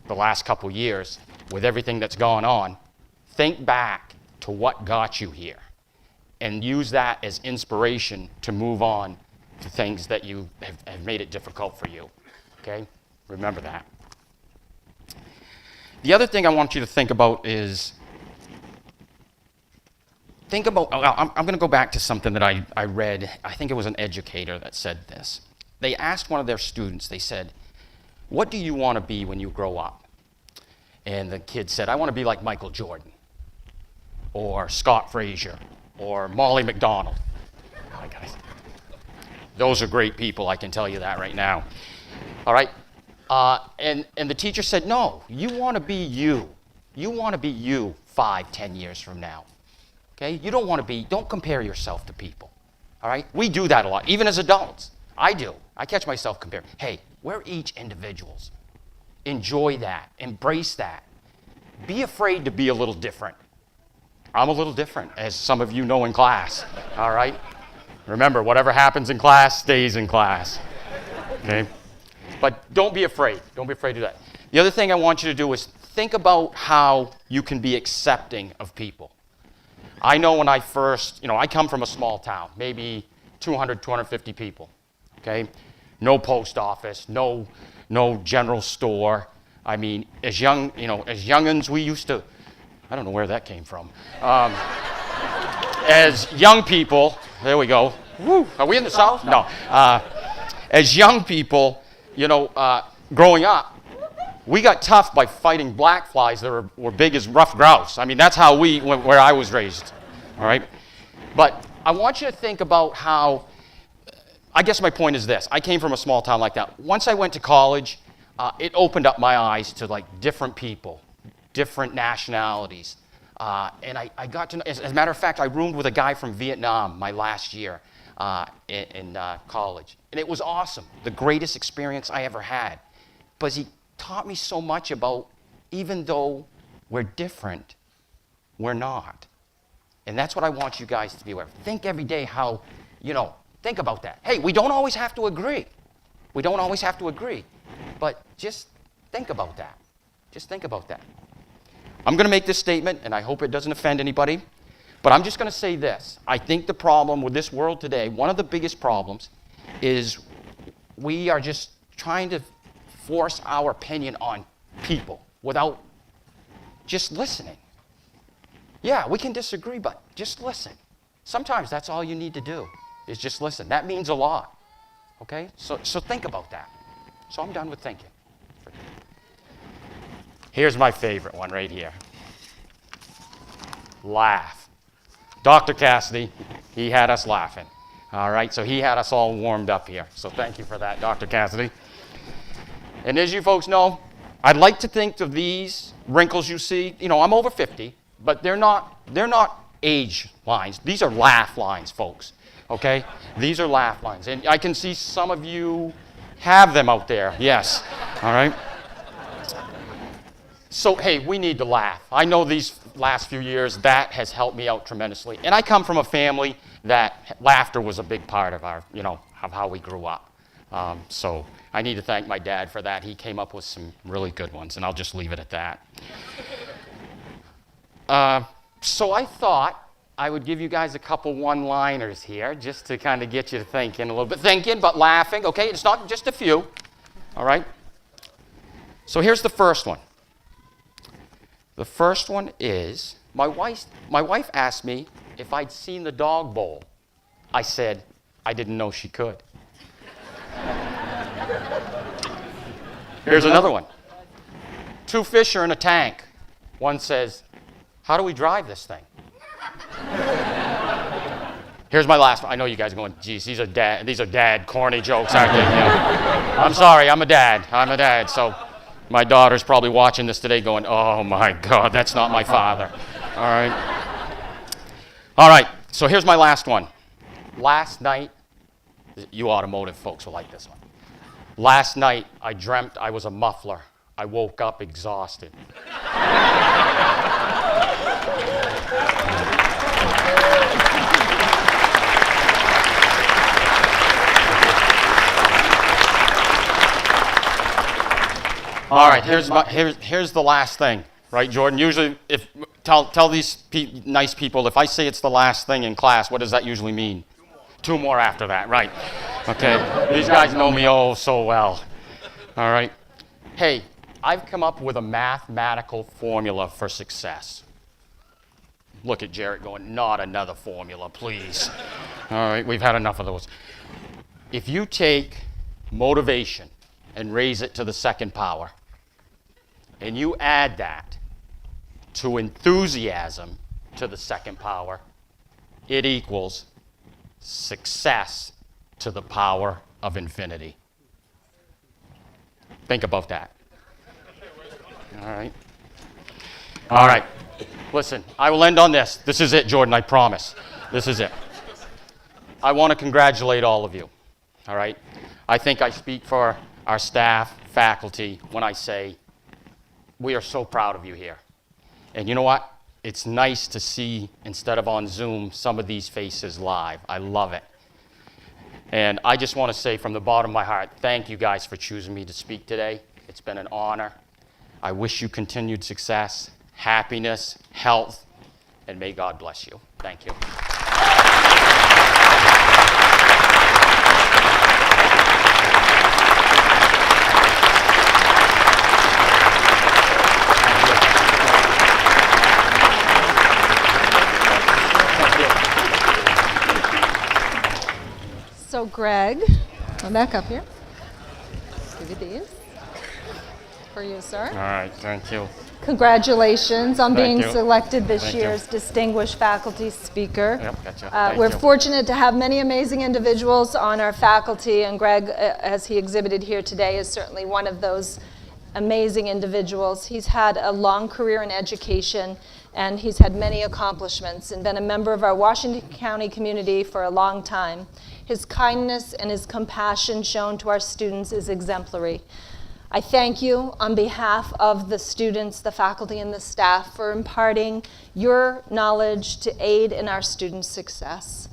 the last couple years, with everything that's gone on, think back to what got you here and use that as inspiration to move on to things that you have made it difficult for you. Okay? Remember that. The other thing I want you to think about is, I'm going to go back to something that I read. I think it was an educator that said this. They asked one of their students, they said, what do you want to be when you grow up? And the kid said, I want to be like Michael Jordan, or Scott Frazier, or Molly McDonald. Oh, guys. Those are great people, I can tell you that right now. All right? And the teacher said, no, you want to be you. You want to be you 5-10 years from now. Okay? You don't compare yourself to people. All right? We do that a lot, even as adults. I do. I catch myself comparing. Hey, we're each individuals. Enjoy that. Embrace that. Be afraid to be a little different. I'm a little different, as some of you know in class. All right? Remember, whatever happens in class stays in class. Okay? But don't be afraid. Don't be afraid to do that. The other thing I want you to do is think about how you can be accepting of people. I know when I first, I come from a small town, maybe 200, 250 people. Okay? No post office, no general store. I mean, as youngins, we used to, I don't know where that came from. As young people, there we go. Woo, are we in the South? No. As young people, growing up, we got tough by fighting black flies that were big as rough grouse. I mean, that's how where I was raised, all right? But I want you to think about how, I guess my point is this. I came from a small town like that. Once I went to college, it opened up my eyes to like different people, different nationalities. And I got to know, as a matter of fact, I roomed with a guy from Vietnam my last year in college. And it was awesome, the greatest experience I ever had. But he taught me so much about, even though we're different, we're not. And that's what I want you guys to be aware of. Think every day how, think about that. Hey, we don't always have to agree. We don't always have to agree. But just think about that. Just think about that. I'm going to make this statement, and I hope it doesn't offend anybody, but I'm just going to say this. I think the problem with this world today, one of the biggest problems, is we are just trying to force our opinion on people without just listening. Yeah, we can disagree, but just listen. Sometimes that's all you need to do, is just listen. That means a lot, okay? So think about that. So I'm done with thinking. Here's my favorite one right here. Laugh. Dr. Cassidy, he had us laughing. All right, so he had us all warmed up here. So thank you for that, Dr. Cassidy. And as you folks know, I'd like to think of these wrinkles you see. I'm over 50, but they're not age lines. These are laugh lines, folks. Okay? These are laugh lines. And I can see some of you have them out there. Yes. All right? So, hey, we need to laugh. I know these last few years, that has helped me out tremendously. And I come from a family that laughter was a big part of our, of how we grew up. So I need to thank my dad for that. He came up with some really good ones, and I'll just leave it at that. So I thought I would give you guys a couple one-liners here just to kind of get you to thinking a little bit. Thinking, but laughing, okay? It's not just a few, all right? So here's the first one. The first one is, my wife asked me if I'd seen the dog bowl. I said, I didn't know she could. Here's another one. Two fish are in a tank. One says, how do we drive this thing? Here's my last one. I know you guys are going, geez, these are dad corny jokes, aren't they? I'm sorry, I'm a dad. So my daughter's probably watching this today going, oh my God, that's not my father. All right, so here's my last one. Last night, you automotive folks will like this one. Last night, I dreamt I was a muffler. I woke up exhausted. All right, here's the last thing, right, Jordan? Usually, tell these nice people, if I say it's the last thing in class, what does that usually mean? Two more after that, right? Okay, these guys know me oh so well. All right. Hey, I've come up with a mathematical formula for success. Look at Jarrett going, not another formula, please. All right, we've had enough of those. If you take motivation and raise it to the second power, and you add that to enthusiasm to the second power, it equals success to the power of infinity. Think about that. All right. Listen, I will end on this. This is it, Jordan, I promise. This is it. I want to congratulate all of you. All right? I think I speak for our staff, faculty, when I say we are so proud of you here. And you know what? It's nice to see, instead of on Zoom, some of these faces live. I love it. And I just want to say from the bottom of my heart, thank you guys for choosing me to speak today. It's been an honor. I wish you continued success, happiness, health, and may God bless you. Thank you. So Greg, come back up here. Give you these for you, sir. All right, thank you. Congratulations on Thank being you. selected this Thank you. year's Distinguished Faculty Speaker. Yep, gotcha. Thank We're you. fortunate to have many amazing individuals on our faculty, and Greg, as he exhibited here today, is certainly one of those amazing individuals. He's had a long career in education, and he's had many accomplishments and been a member of our Washington County community for a long time. His kindness and his compassion shown to our students is exemplary. I thank you on behalf of the students, the faculty, and the staff for imparting your knowledge to aid in our students' success.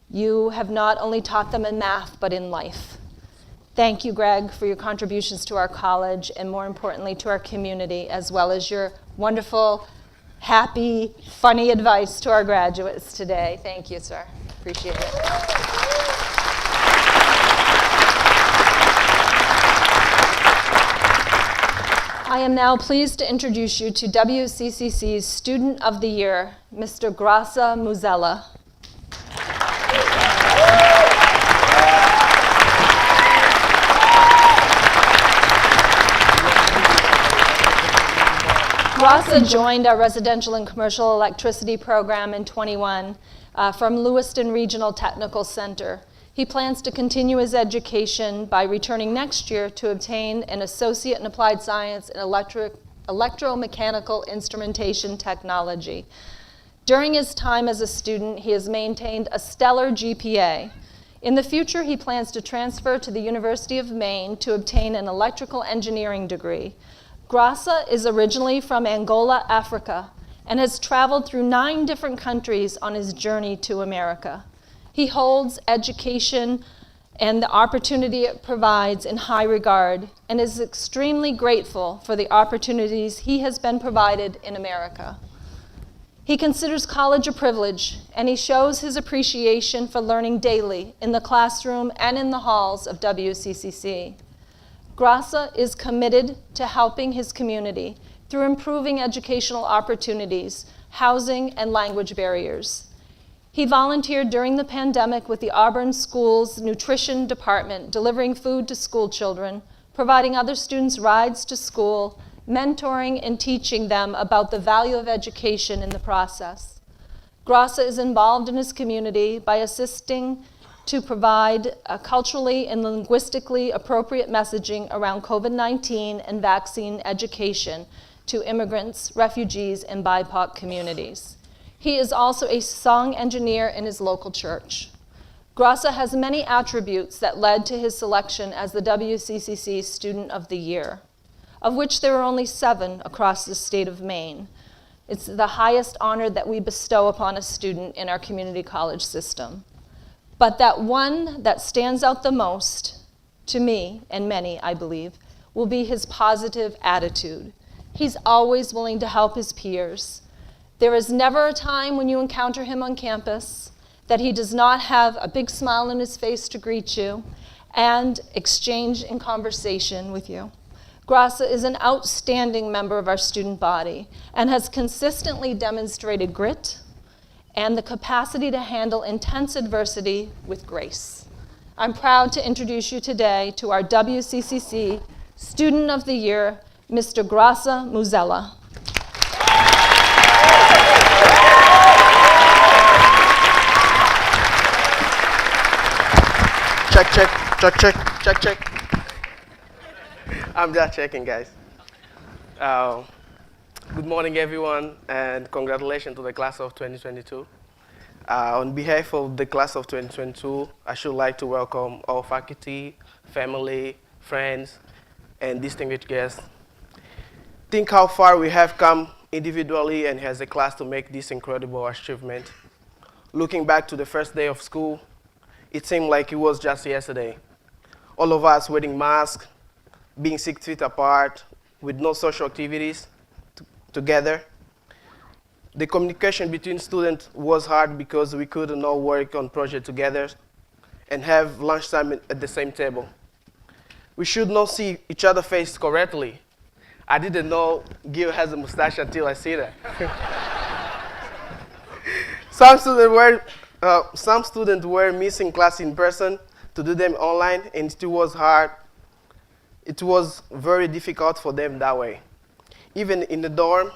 You have not only taught them in math, but in life. Thank you, Greg, for your contributions to our college and, more importantly, to our community, as well as your wonderful, happy, funny advice to our graduates today. Thank you, sir. Appreciate it. I am now pleased to introduce you to WCCC's Student of the Year, Mr. Grasa Muzella. Grasa joined our residential and commercial electricity program in 21 from Lewiston Regional Technical Center. He plans to continue his education by returning next year to obtain an Associate in Applied Science in Electromechanical Instrumentation Technology. During his time as a student, he has maintained a stellar GPA. In the future, he plans to transfer to the University of Maine to obtain an electrical engineering degree. Grasa is originally from Angola, Africa, and has traveled through 9 different countries on his journey to America. He holds education and the opportunity it provides in high regard and is extremely grateful for the opportunities he has been provided in America. He considers college a privilege, and he shows his appreciation for learning daily in the classroom and in the halls of WCCC. Grasa is committed to helping his community through improving educational opportunities, housing, and language barriers. He volunteered during the pandemic with the Auburn School's nutrition department, delivering food to school children, providing other students rides to school, mentoring and teaching them about the value of education in the process. Grasa is involved in his community by assisting to provide culturally and linguistically appropriate messaging around COVID-19 and vaccine education to immigrants, refugees, and BIPOC communities. He is also a song engineer in his local church. Grasa has many attributes that led to his selection as the WCCC Student of the Year, of which there are only 7 across the state of Maine. It's the highest honor that we bestow upon a student in our community college system. But that one that stands out the most, to me, and many, I believe, will be his positive attitude. He's always willing to help his peers. There is never a time when you encounter him on campus that he does not have a big smile on his face to greet you and exchange in conversation with you. Grasa is an outstanding member of our student body and has consistently demonstrated grit and the capacity to handle intense adversity with grace. I'm proud to introduce you today to our WCCC Student of the Year, Mr. Grasa Muzella. Check. I'm just checking, guys. Good morning, everyone, and congratulations to the class of 2022. On behalf of the class of 2022, I should like to welcome all faculty, family, friends, and distinguished guests. Think how far we have come individually and as a class to make this incredible achievement. Looking back to the first day of school, it seemed like it was just yesterday. All of us wearing masks, being 6 feet apart, with no social activities together. The communication between students was hard because we couldn't all work on projects together and have lunchtime at the same table. We should not see each other's face correctly. I didn't know Gil has a mustache until I see that. Some students were missing class in person to do them online, and it was hard. It was very difficult for them that way. Even in the dorm,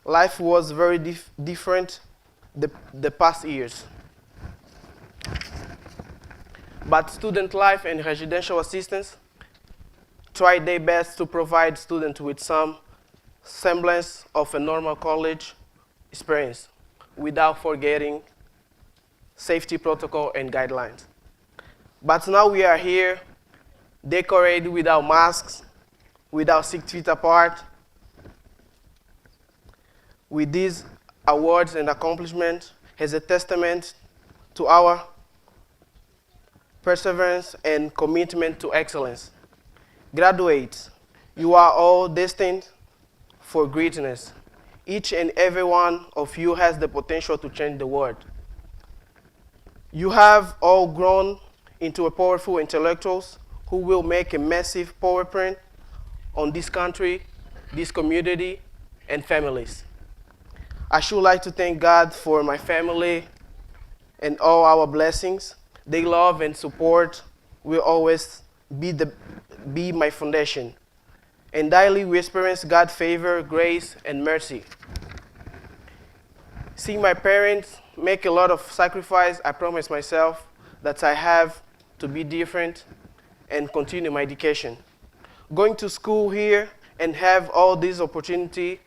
life was very different the past years. But student life and residential assistants tried their best to provide students with some semblance of a normal college experience without forgetting safety protocol and guidelines. But now we are here, decorated without masks, without 6 feet apart, with these awards and accomplishments as a testament to our perseverance and commitment to excellence. Graduates, you are all destined for greatness. Each and every one of you has the potential to change the world. You have all grown into a powerful intellectuals who will make a massive footprint on this country, this community, and families. I should like to thank God for my family and all our blessings. Their love and support will always be my foundation. And daily we experience God's favor, grace, and mercy. Seeing my parents make a lot of sacrifice, I promise myself that I have to be different and continue my education. Going to school here and have all this opportunity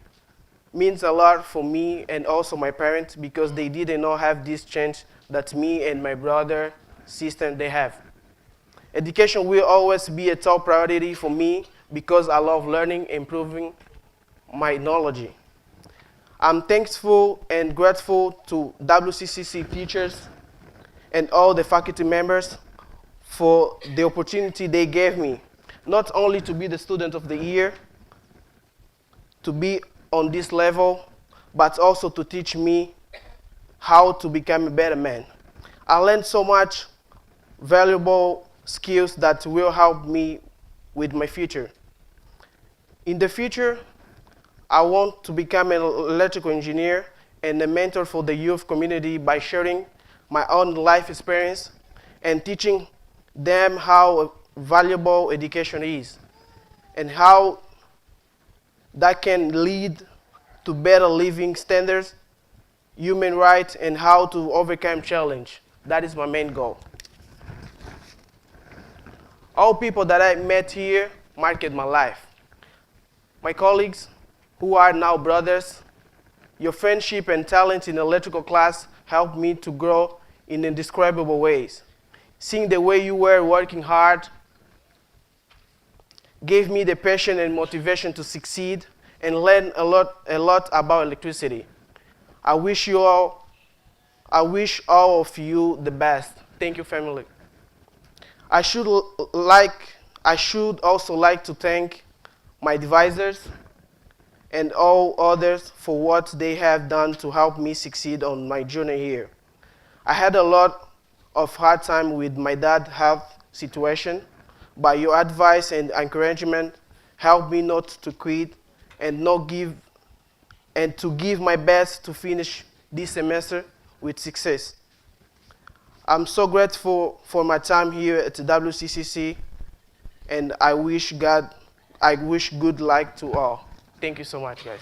means a lot for me and also my parents, because they did not have this chance that me and my brother, sister, they have. Education will always be a top priority for me because I love learning, improving my knowledge. I'm thankful and grateful to WCCC teachers and all the faculty members for the opportunity they gave me, not only to be the student of the year, to be on this level, but also to teach me how to become a better man. I learned so much valuable skills that will help me with my future. In the future, I want to become an electrical engineer and a mentor for the youth community by sharing my own life experience and teaching them how valuable education is and how that can lead to better living standards, human rights, and how to overcome challenge. That is my main goal. All people that I met here marked my life. My colleagues, who are now brothers, your friendship and talent in electrical class helped me to grow in indescribable ways. Seeing the way you were working hard gave me the passion and motivation to succeed and learn a lot about electricity. I wish all of you the best. Thank you, family. I should also like to thank my advisors and all others for what they have done to help me succeed on my journey here. I had a lot of hard time with my dad's health situation, but your advice and encouragement helped me not to quit and to give my best to finish this semester with success. I'm so grateful for my time here at the WCCC, and I wish good luck to all. Thank you so much, guys.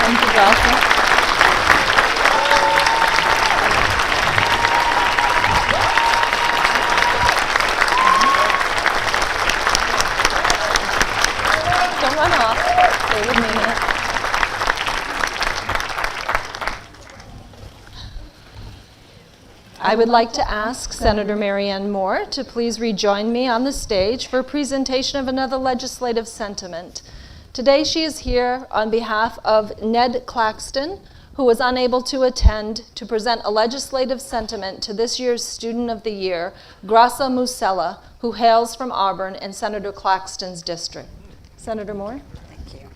Thank you, Jocelyn. Don't run off. Stay with me a minute. I would like to ask Senator Marianne Moore to please rejoin me on the stage for a presentation of another legislative sentiment. Today she is here on behalf of Ned Claxton, who was unable to attend, to present a legislative sentiment to this year's Student of the Year, Graça Musella, who hails from Auburn and Senator Claxton's district. Senator Moore? Thank you.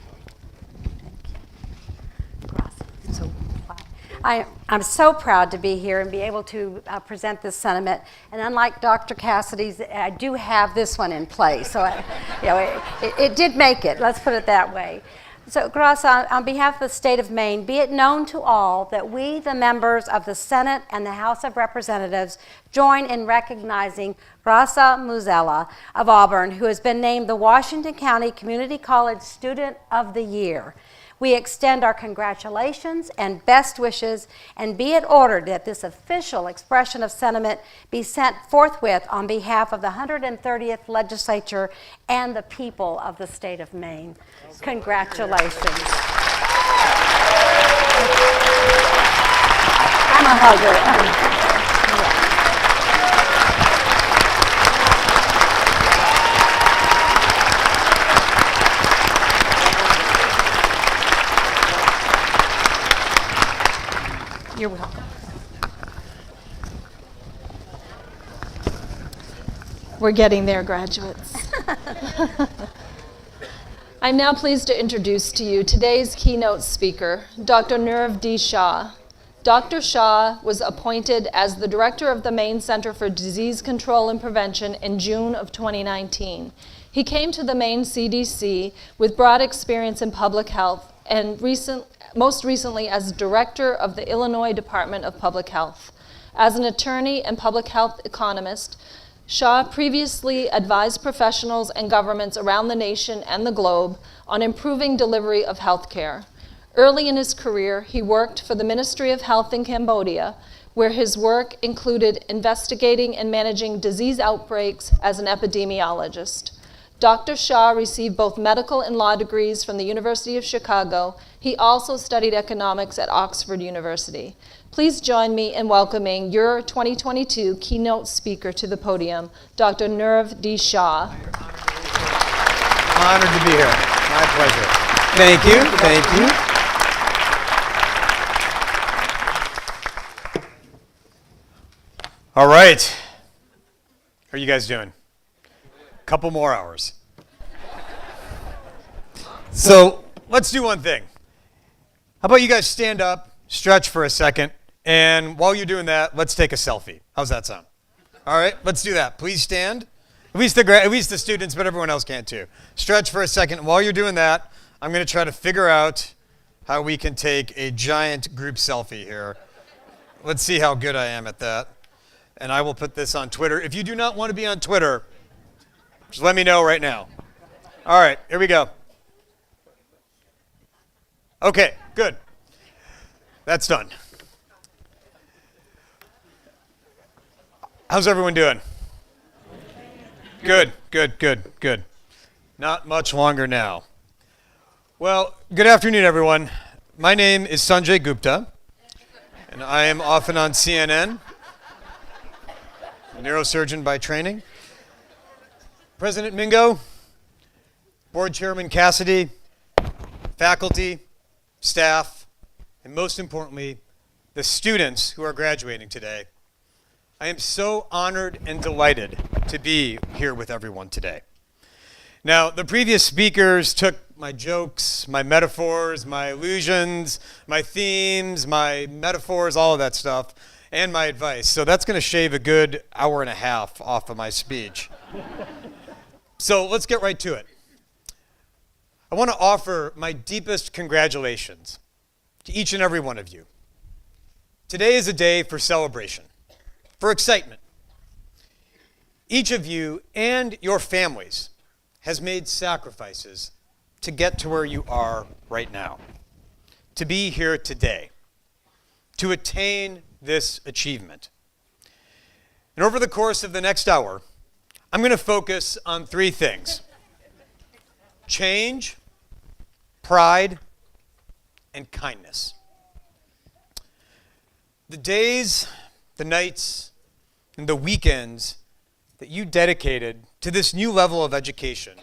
Graça. I'm so proud to be here and be able to present this sentiment. And unlike Dr. Cassidy's, I do have this one in place. So it did make it, let's put it that way. So, Grasa, on behalf of the state of Maine, be it known to all that we, the members of the Senate and the House of Representatives, join in recognizing Grasa Muzella of Auburn, who has been named the Washington County Community College Student of the Year. We extend our congratulations and best wishes, and be it ordered that this official expression of sentiment be sent forthwith on behalf of the 130th Legislature and the people of the state of Maine. Congratulations. I'm a hugger. You're welcome. We're getting there, graduates. I'm now pleased to introduce to you today's keynote speaker, Dr. Nirav D. Shah. Dr. Shah was appointed as the director of the Maine Center for Disease Control and Prevention in June of 2019. He came to the Maine CDC with broad experience in public health and most recently as director of the Illinois Department of Public Health. As an attorney and public health economist, Shah previously advised professionals and governments around the nation and the globe on improving delivery of health care. Early in his career, he worked for the Ministry of Health in Cambodia, where his work included investigating and managing disease outbreaks as an epidemiologist. Dr. Shah received both medical and law degrees from the University of Chicago. He also studied economics at Oxford University. Please join me in welcoming your 2022 keynote speaker to the podium, Dr. Nirav D. Shah. Honored to be here. My pleasure. Thank you. Thank you. All right. How are you guys doing? Couple more hours. So let's do one thing. How about you guys stand up, stretch for a second, and while you're doing that, let's take a selfie. How's that sound? All right, let's do that. Please stand. At least the students, but everyone else can too. Stretch for a second. While you're doing that, I'm going to try to figure out how we can take a giant group selfie here. Let's see how good I am at that. And I will put this on Twitter. If you do not want to be on Twitter, just let me know right now. All right, here we go. Okay, good. That's done. How's everyone doing? Good, good, good, good. Not much longer now. Well, good afternoon, everyone. My name is Sanjay Gupta, and I am often on CNN, a neurosurgeon by training. President Mingo, Board Chairman Cassidy, faculty, staff, and most importantly, the students who are graduating today. I am so honored and delighted to be here with everyone today. Now, the previous speakers took my jokes, my metaphors, my illusions, my themes, my metaphors, all of that stuff, and my advice. So that's going to shave a good hour and a half off of my speech. So let's get right to it. I want to offer my deepest congratulations to each and every one of you. Today is a day for celebration, for excitement. Each of you and your families has made sacrifices to get to where you are right now, to be here today, to attain this achievement. And over the course of the next hour, I'm going to focus on three things: change, pride, and kindness. The days, the nights, and the weekends that you dedicated to this new level of education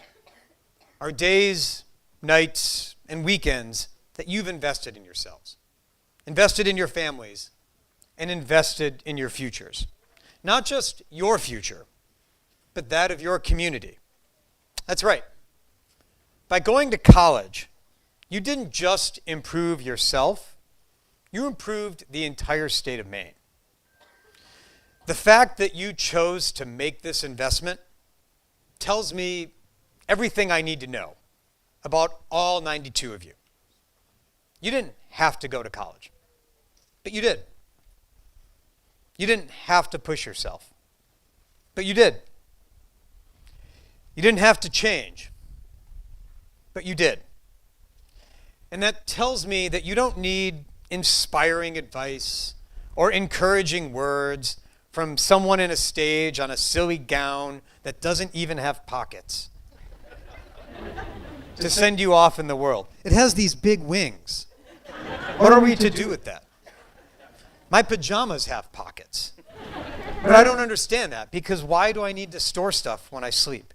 are days, nights, and weekends that you've invested in yourselves, invested in your families, and invested in your futures. Not just your future, but that of your community. That's right. By going to college, you didn't just improve yourself, you improved the entire state of Maine. The fact that you chose to make this investment tells me everything I need to know about all 92 of you. You didn't have to go to college, but you did. You didn't have to push yourself, but you did. You didn't have to change, but you did. And that tells me that you don't need inspiring advice or encouraging words from someone in a stage on a silly gown that doesn't even have pockets to send you off in the world. It has these big wings. What are we to do with that? My pajamas have pockets. But I don't understand that, because why do I need to store stuff when I sleep?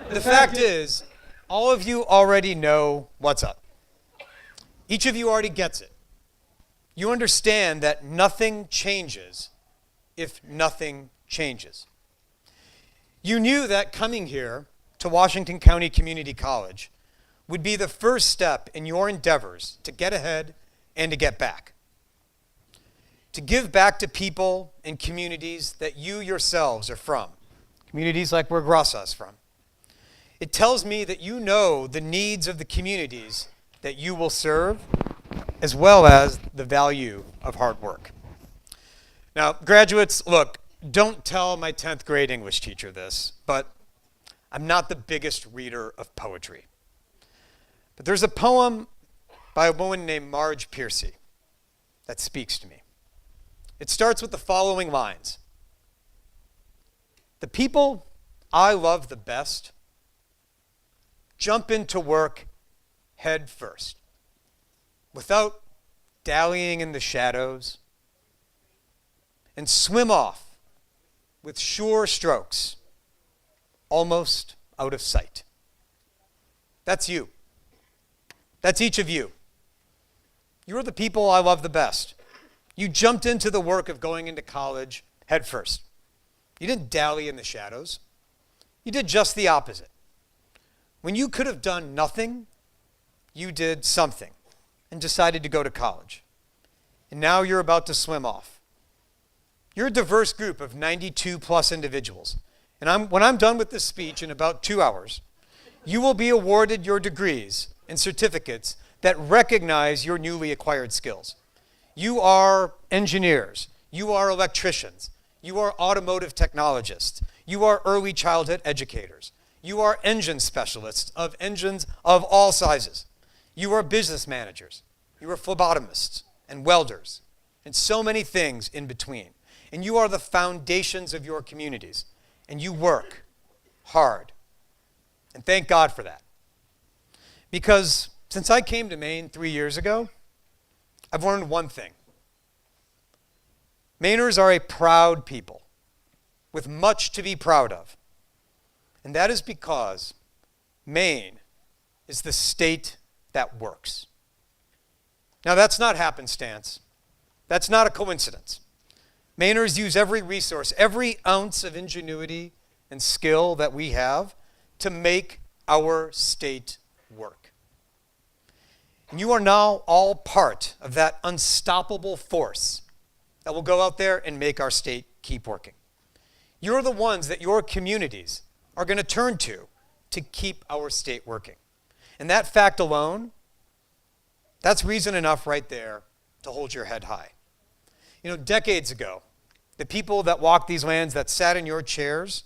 The fact is, all of you already know what's up. Each of you already gets it. You understand that nothing changes if nothing changes. You knew that coming here to Washington County Community College would be the first step in your endeavors to get ahead and to get back. To give back to people and communities that you yourselves are from. Communities like where Grasa is from. It tells me that you know the needs of the communities that you will serve, as well as the value of hard work. Now, graduates, look, don't tell my 10th grade English teacher this, but I'm not the biggest reader of poetry. But there's a poem by a woman named Marge Piercy that speaks to me. It starts with the following lines. The people I love the best jump into work head first, without dallying in the shadows, and swim off with sure strokes, almost out of sight. That's you. That's each of you. You're the people I love the best. You jumped into the work of going into college head first. You didn't dally in the shadows. You did just the opposite. When you could have done nothing, you did something and decided to go to college. And now you're about to swim off. You're a diverse group of 92 plus individuals. And when I'm done with this speech in about 2 hours, you will be awarded your degrees and certificates that recognize your newly acquired skills. You are engineers. You are electricians. You are automotive technologists. You are early childhood educators. You are engine specialists of engines of all sizes. You are business managers. You are phlebotomists and welders and so many things in between. And you are the foundations of your communities. And you work hard. And thank God for that. Because since I came to Maine 3 years ago, I've learned one thing. Mainers are a proud people with much to be proud of. And that is because Maine is the state that works. Now, that's not happenstance. That's not a coincidence. Mainers use every resource, every ounce of ingenuity and skill that we have to make our state work. And you are now all part of that unstoppable force that will go out there and make our state keep working. You're the ones that your communities are going to turn to keep our state working. And that fact alone, that's reason enough right there to hold your head high. You know, decades ago, the people that walked these lands, that sat in your chairs,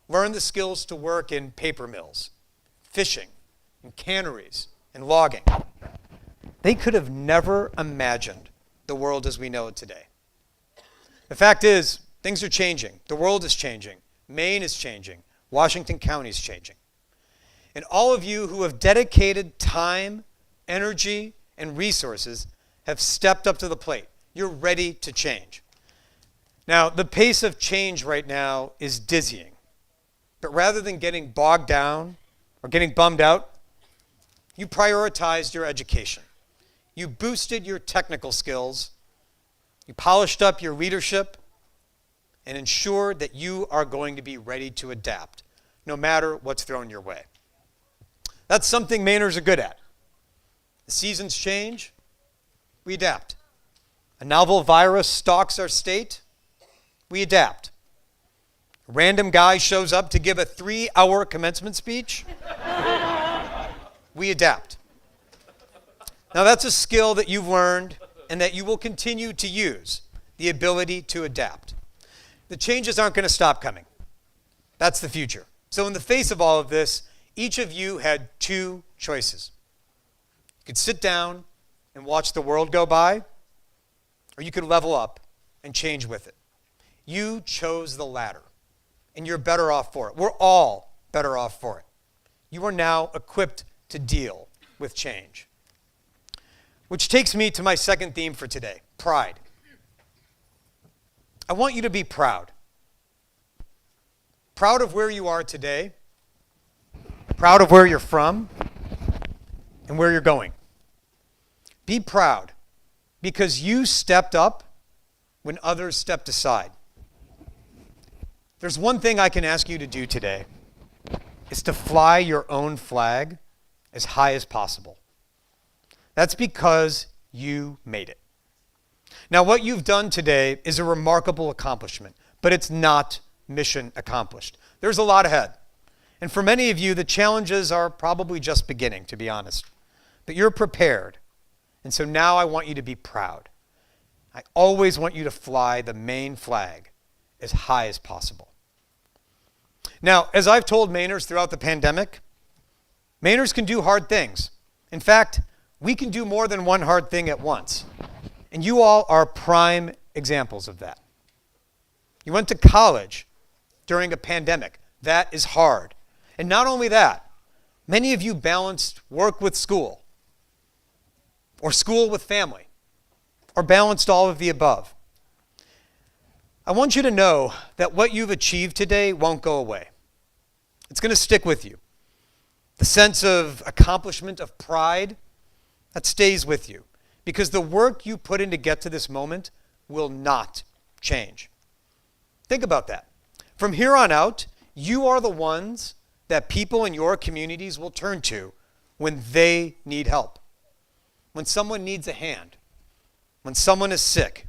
learned the skills to work in paper mills, fishing, and canneries, and logging. They could have never imagined the world as we know it today. The fact is, things are changing. The world is changing. Maine is changing. Washington County is changing. And all of you who have dedicated time, energy, and resources have stepped up to the plate. You're ready to change. Now, the pace of change right now is dizzying. But rather than getting bogged down or getting bummed out, you prioritized your education. You boosted your technical skills. You polished up your leadership and ensured that you are going to be ready to adapt, no matter what's thrown your way. That's something Mainers are good at. The seasons change, we adapt. A novel virus stalks our state, we adapt. A random guy shows up to give a 3-hour commencement speech. We adapt. Now that's a skill that you've learned and that you will continue to use, the ability to adapt. The changes aren't going to stop coming. That's the future. So in the face of all of this, each of you had 2 choices. You could sit down and watch the world go by, or you could level up and change with it. You chose the latter, and you're better off for it. We're all better off for it. You are now equipped to deal with change. Which takes me to my second theme for today, pride. I want you to be proud. Proud of where you are today, proud of where you're from, and where you're going. Be proud because you stepped up when others stepped aside. There's one thing I can ask you to do today, is to fly your own flag as high as possible. That's because you made it. Now, what you've done today is a remarkable accomplishment, but it's not mission accomplished. There's a lot ahead. And for many of you, the challenges are probably just beginning, to be honest. But you're prepared. And so now I want you to be proud. I always want you to fly the main flag as high as possible. Now, as I've told Mainers throughout the pandemic, Mainers can do hard things. In fact, we can do more than one hard thing at once. And you all are prime examples of that. You went to college during a pandemic. That is hard. And not only that, many of you balanced work with school, or school with family, or balanced all of the above. I want you to know that what you've achieved today won't go away. It's going to stick with you. The sense of accomplishment, of pride, that stays with you. Because the work you put in to get to this moment will not change. Think about that. From here on out, you are the ones that people in your communities will turn to when they need help. When someone needs a hand, when someone is sick,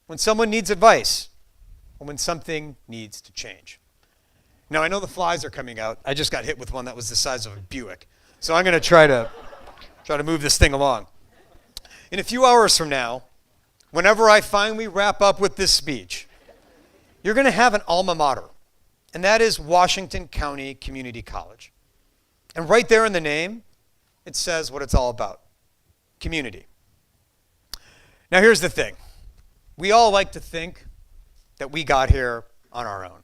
when someone needs advice, or when something needs to change. Now, I know the flies are coming out. I just got hit with one that was the size of a Buick. So I'm going to try to move this thing along. In a few hours from now, whenever I finally wrap up with this speech, you're going to have an alma mater, and that is Washington County Community College. And right there in the name, it says what it's all about, community. Now here's the thing. We all like to think that we got here on our own.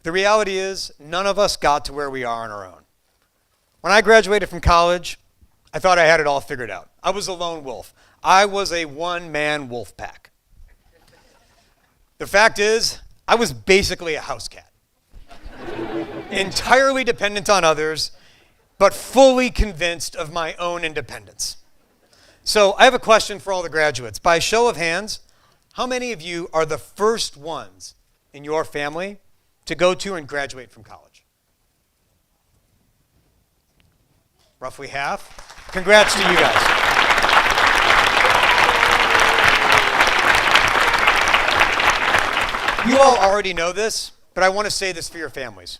The reality is, none of us got to where we are on our own. When I graduated from college, I thought I had it all figured out. I was a lone wolf. I was a one-man wolf pack. The fact is, I was basically a house cat. Entirely dependent on others, but fully convinced of my own independence. So I have a question for all the graduates. By a show of hands, how many of you are the first ones in your family to go to and graduate from college? Roughly half. Congrats to you guys. You all already know this, but I want to say this for your families.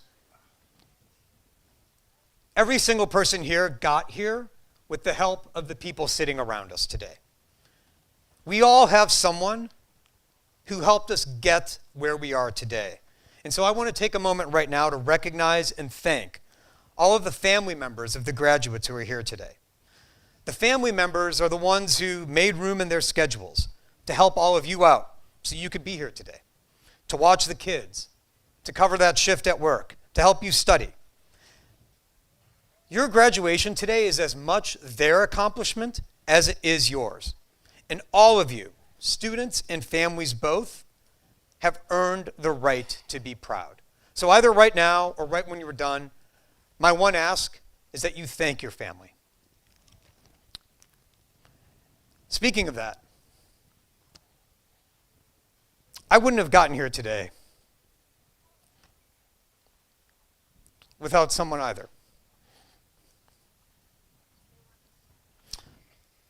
Every single person here got here with the help of the people sitting around us today. We all have someone who helped us get where we are today. And so I want to take a moment right now to recognize and thank all of the family members of the graduates who are here today. The family members are the ones who made room in their schedules to help all of you out so you could be here today, to watch the kids, to cover that shift at work, to help you study. Your graduation today is as much their accomplishment as it is yours. And all of you, students and families both, have earned the right to be proud. So either right now or right when you were done, my one ask is that you thank your family. Speaking of that, I wouldn't have gotten here today without someone either.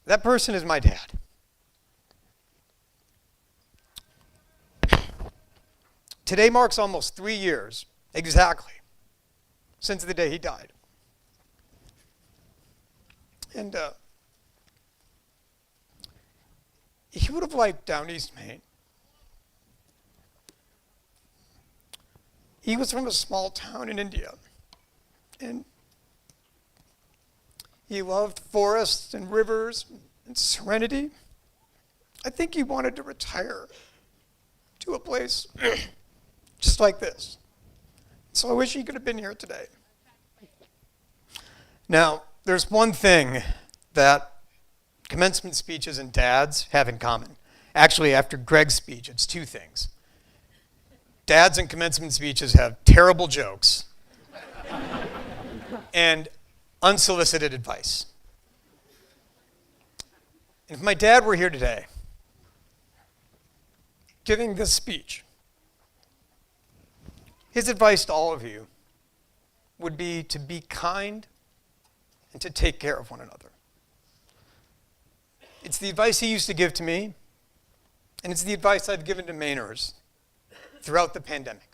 That person is my dad. Today marks almost 3 years, exactly, since the day he died. And he would have liked down East Maine. He was from a small town in India, and he loved forests and rivers and serenity. I think he wanted to retire to a place just like this. So I wish he could have been here today. Now, there's one thing that commencement speeches and dads have in common. Actually, after Greg's speech, it's 2 things. Dads and commencement speeches have terrible jokes and unsolicited advice. And if my dad were here today, giving this speech, his advice to all of you would be to be kind and to take care of one another. It's the advice he used to give to me, and it's the advice I've given to Mainers throughout the pandemic.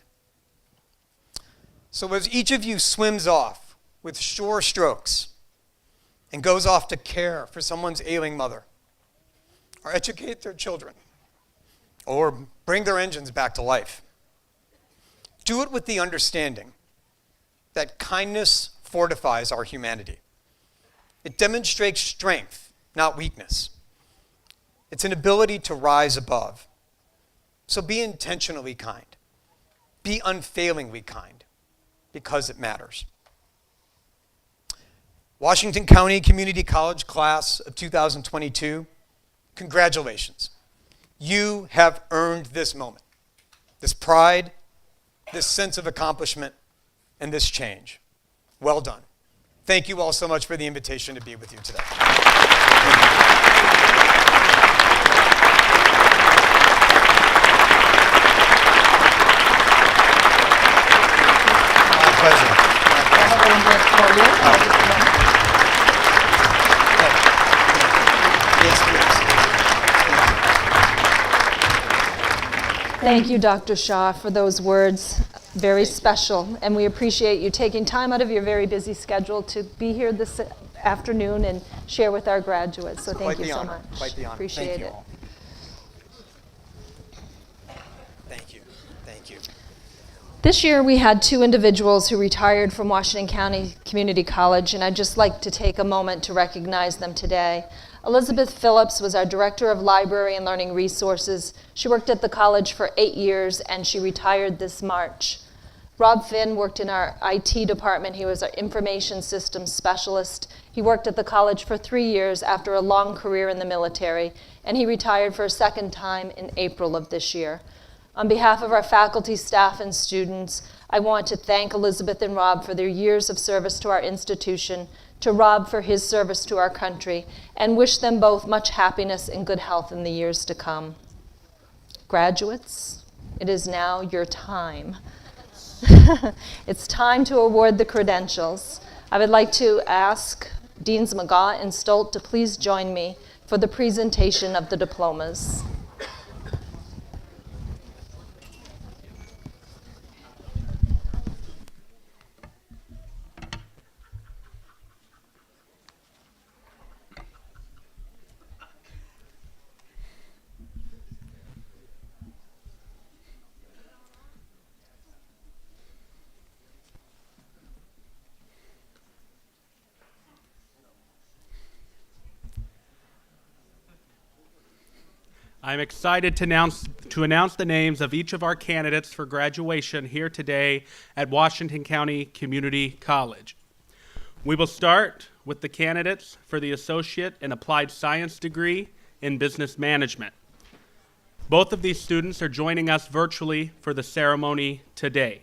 So as each of you swims off with sure strokes and goes off to care for someone's ailing mother, or educate their children, or bring their engines back to life, do it with the understanding that kindness fortifies our humanity. It demonstrates strength, not weakness. It's an ability to rise above. So be intentionally kind. Be unfailingly kind, because it matters. Washington County Community College class of 2022, congratulations. You have earned this moment, this pride, this sense of accomplishment, and this change. Well done. Thank you all so much for the invitation to be with you today. My pleasure. Yes, please. Thank you, Dr. Shaw, for those words. Very special, and we appreciate you taking time out of your very busy schedule to be here this afternoon and share with our graduates. So thank you so much. Quite the honor. Appreciate Thank you it. all. Thank you. Thank you. This year we had 2 individuals who retired from Washington County Community College, and I'd just like to take a moment to recognize them today. Elizabeth Phillips was our Director of Library and Learning Resources. She worked at the college for 8 years, and she retired this March. Rob Finn worked in our IT department. He was our information systems specialist. He worked at the college for 3 years after a long career in the military, and he retired for a second time in April of this year. On behalf of our faculty, staff, and students, I want to thank Elizabeth and Rob for their years of service to our institution, to Rob for his service to our country, and wish them both much happiness and good health in the years to come. Graduates, it is now your time. It's time to award the credentials. I would like to ask Deans McGaw and Stolt to please join me for the presentation of the diplomas. I'm excited to announce the names of each of our candidates for graduation here today at Washington County Community College. We will start with the candidates for the Associate in Applied Science degree in Business Management. Both of these students are joining us virtually for the ceremony today.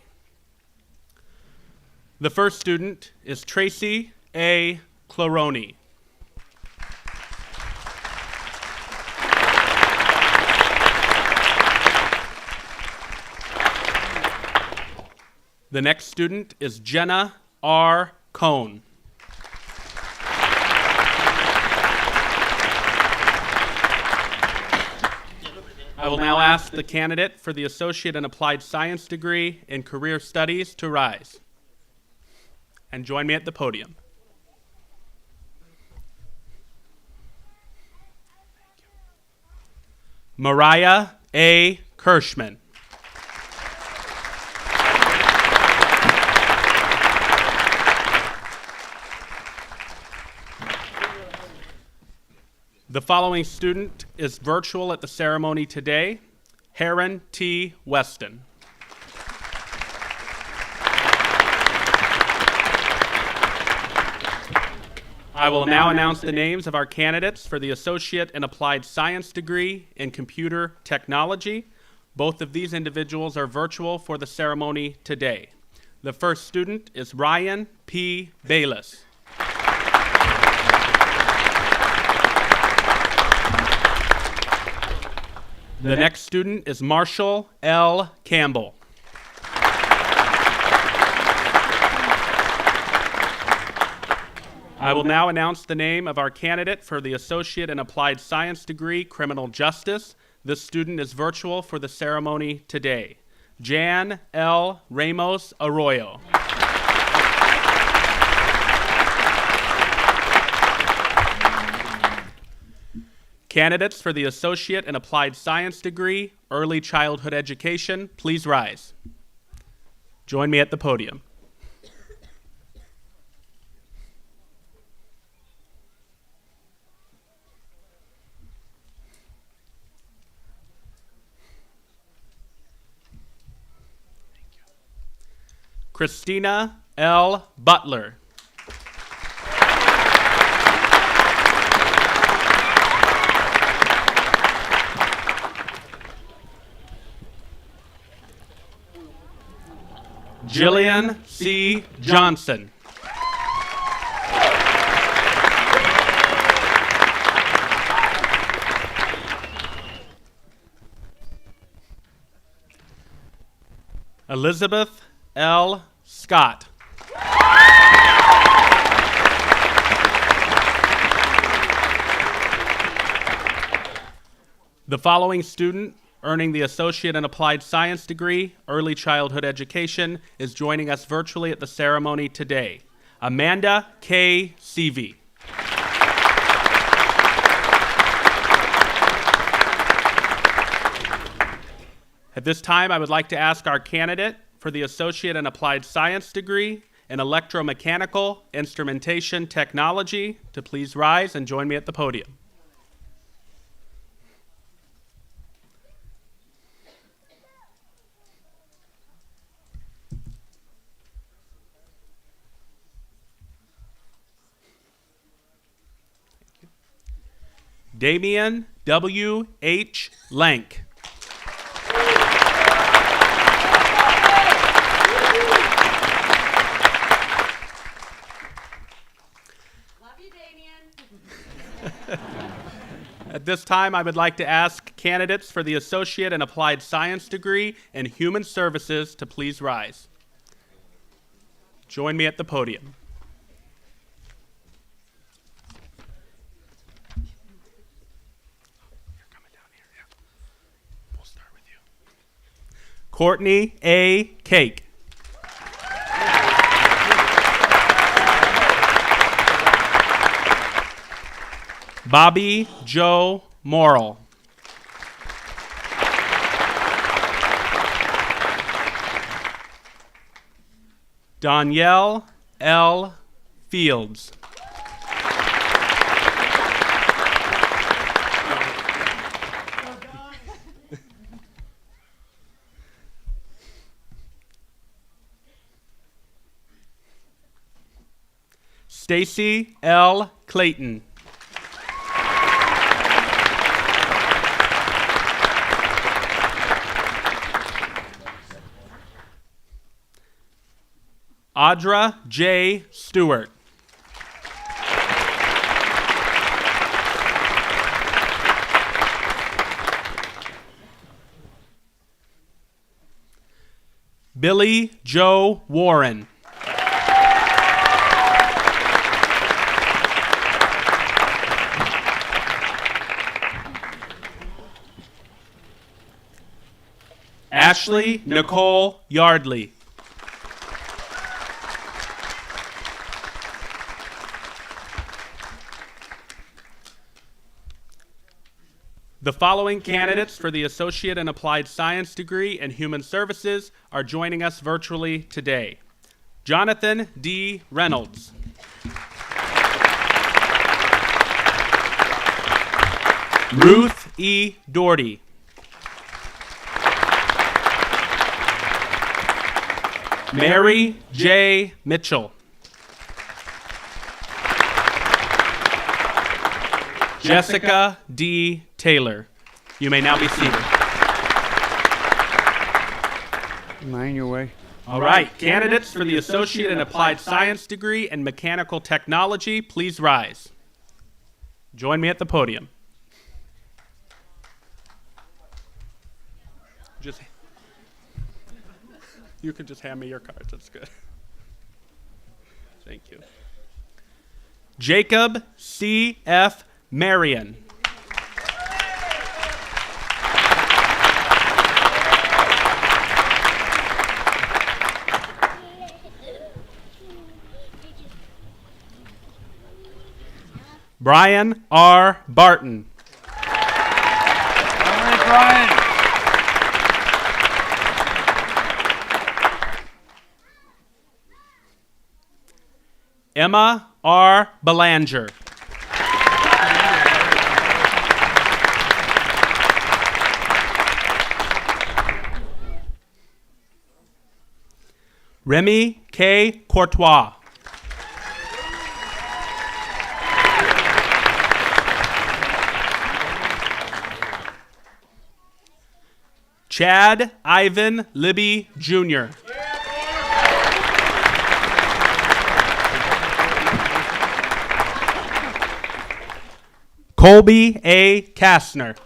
The first student is Tracy A. Claroni. The next student is Jenna R. Cohn. I will now ask the candidate for the Associate in Applied Science degree in Career Studies to rise and join me at the podium. Mariah A. Kirschman. The following student is virtual at the ceremony today, Heron T. Weston. I will now announce the names of our candidates for the Associate in Applied Science degree in Computer Technology. Both of these individuals are virtual for the ceremony today. The first student is Ryan P. Bayless. The next student is Marshall L. Campbell. I will now announce the name of our candidate for the Associate in Applied Science degree, Criminal Justice. This student is virtual for the ceremony today. Jan L. Ramos Arroyo. Candidates for the Associate in Applied Science degree, Early Childhood Education, please rise. Join me at the podium. Christina L. Butler. Jillian C. Johnson. Elizabeth L. Scott. The following student earning the Associate in Applied Science degree, Early Childhood Education, is joining us virtually at the ceremony today. Amanda K. Seavey. At this time, I would like to ask our candidate for the Associate in Applied Science degree in Electromechanical Instrumentation Technology to please rise and join me at the podium. Damian W. H. Lank. Love you, Damian. At this time, I would like to ask candidates for the Associate in Applied Science degree in Human Services to please rise. Join me at the podium. Courtney A. Cake. Bobby Joe Morrill. Danielle L. Fields. Stacy L. Clayton. Audra J. Stewart. Billy Joe Warren. Ashley Nicole Yardley. The following candidates for the Associate in Applied Science degree in Human Services are joining us virtually today. Jonathan D. Reynolds. Ruth E. Doherty. Mary J. Mitchell. Jessica D. Taylor. You may now be seated. Mind your way. All right, candidates for the Associate in Applied Science degree in Mechanical Technology, please rise. Join me at the podium. You can just hand me your cards, that's good. Thank you. Jacob C. F. Marion. Brian R. Barton. Brian. Emma R. Belanger. Remy K. Courtois. Chad Ivan Libby Jr. Colby A. Kastner.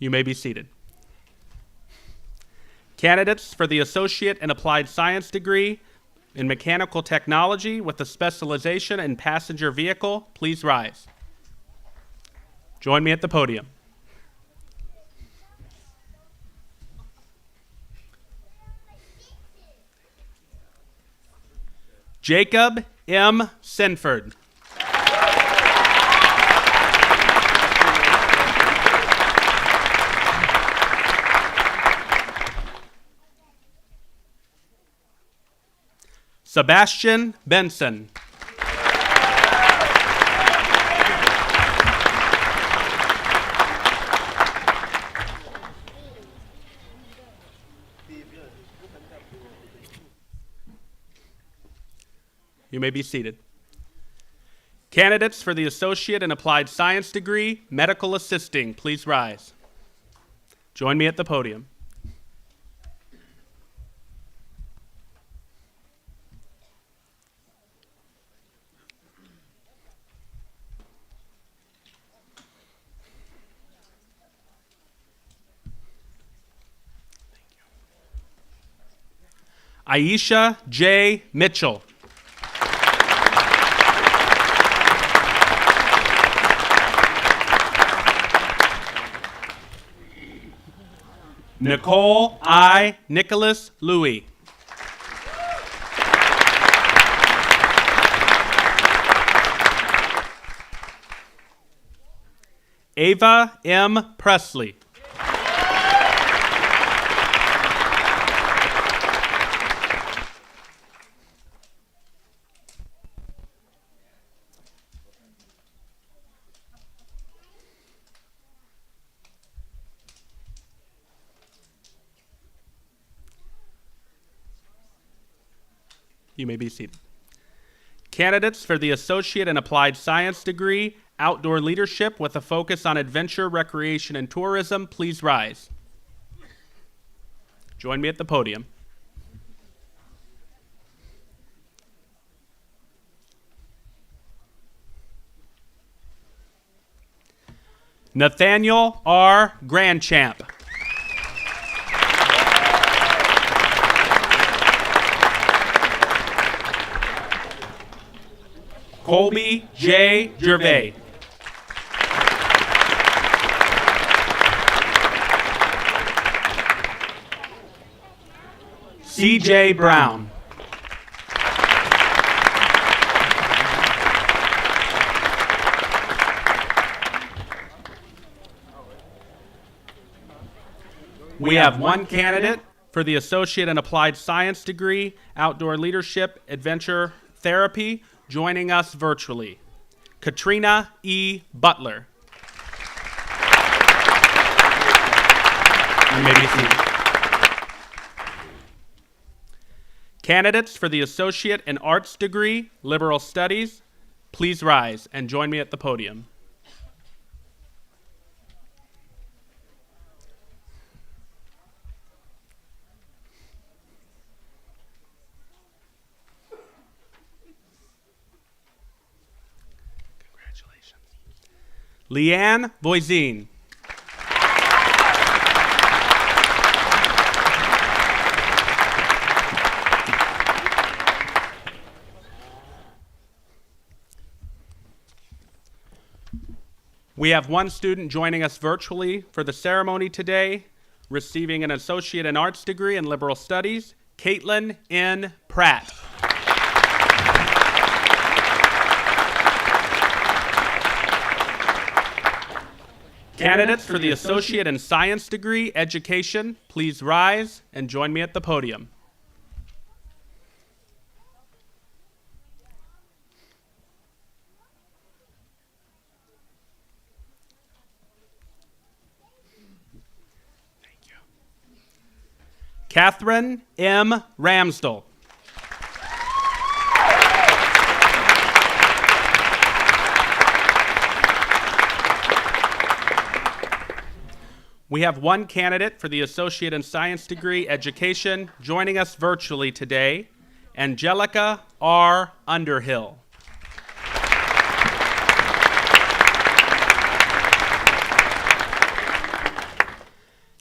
You may be seated. Candidates for the Associate in Applied Science degree in Mechanical Technology with a specialization in passenger vehicle, please rise. Join me at the podium. Jacob M. Sinford. Sebastian Benson. You may be seated. Candidates for the Associate in Applied Science degree, Medical Assisting, please rise. Join me at the podium. Aisha J. Mitchell. Nicole I. Nicholas Louis. Ava M. Presley. You may be seated. Candidates for the Associate in Applied Science degree, Outdoor Leadership with a focus on adventure, recreation, and tourism, please rise. Join me at the podium. Nathaniel R. Grandchamp. Colby J. Gervais. C.J. Brown. We have one candidate for the Associate in Applied Science degree, Outdoor Leadership, Adventure Therapy, joining us virtually. Katrina E. Butler. You may be seated. Candidates for the Associate in Arts degree, Liberal Studies, please rise and join me at the podium. Leanne Voisin. We have one student joining us virtually for the ceremony today, receiving an Associate in Arts degree in Liberal Studies, Caitlin N. Pratt. Candidates for the Associate in Science degree, Education, please rise and join me at the podium. Thank you. Catherine M. Ramsdell. We have one candidate for the Associate in Science degree, Education, joining us virtually today, Angelica R. Underhill.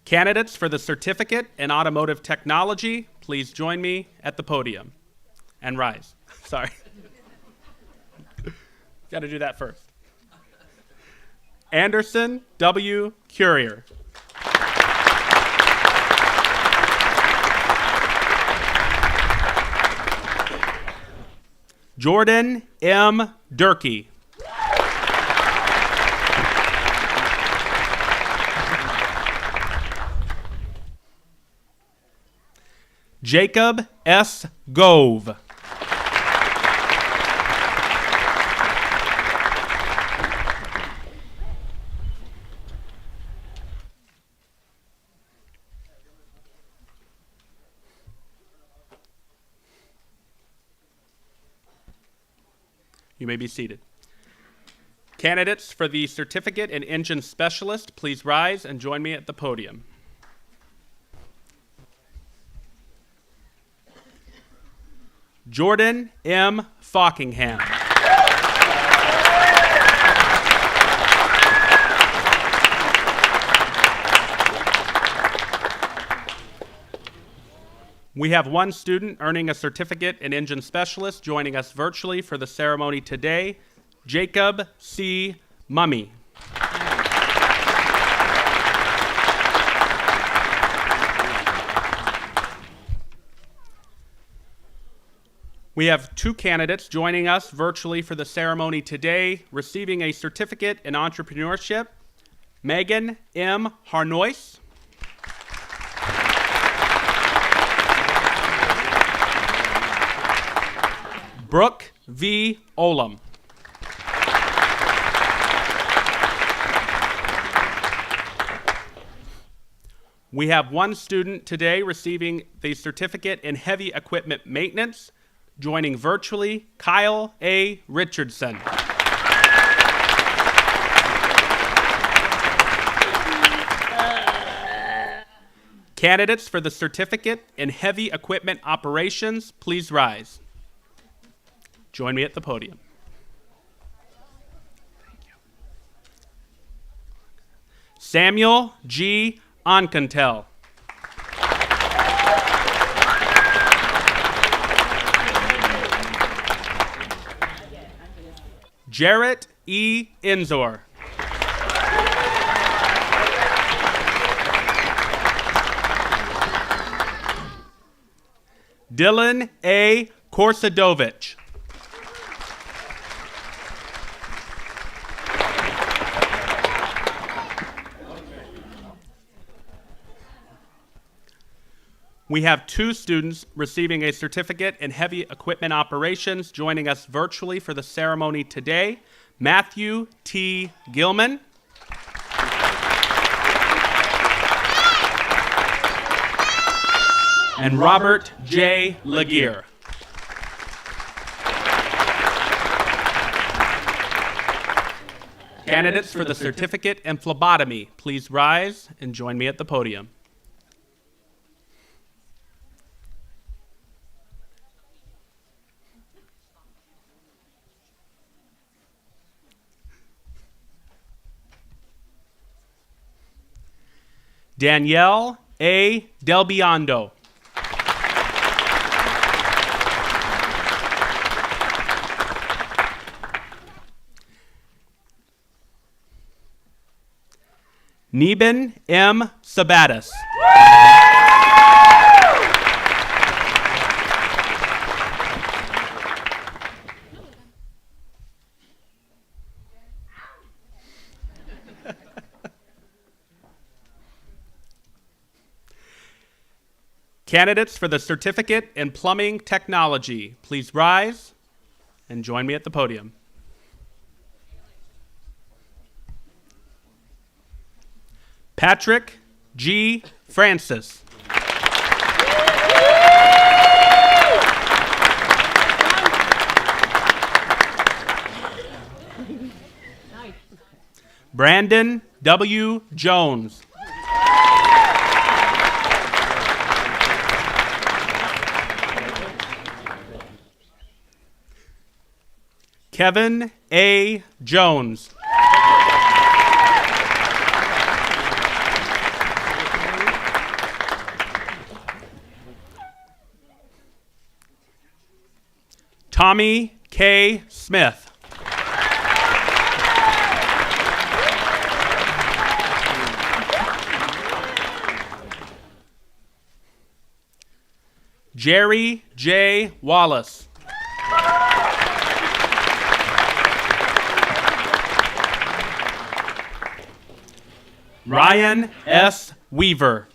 Candidates for the Certificate in Automotive Technology, please join me at the podium and rise. Sorry. Got to do that first. Anderson W. Currier. Jordan M. Durkee. Jacob S. Gove. You may be seated. Candidates for the Certificate in Engine Specialist, please rise and join me at the podium. Jordan M. Falkingham. We have one student earning a Certificate in Engine Specialist joining us virtually for the ceremony today, Jacob C. Mummy. We have two candidates joining us virtually for the ceremony today, receiving a Certificate in Entrepreneurship, Megan M. Harnois. Brooke V. Olam. We have one student today receiving the Certificate in Heavy Equipment Maintenance, joining virtually, Kyle A. Richardson. Candidates for the Certificate in Heavy Equipment Operations, please rise. Join me at the podium. Thank you. Samuel G. Oncantel. Jarrett E. Inzor. Dylan A. Korsadovich. We have 2 students receiving a certificate in heavy equipment operations joining us virtually for the ceremony today. Matthew T. Gilman and Robert J. Laguerre. Candidates for the certificate in phlebotomy, please rise and join me at the podium. Danielle A. Del Biondo. Neben M. Sabatis. Candidates for the certificate in plumbing technology, please rise and join me at the podium. Patrick G. Francis. Brandon W. Jones. Kevin A. Jones. Tommy K. Smith. Jerry J. Wallace. Ryan S. Weaver.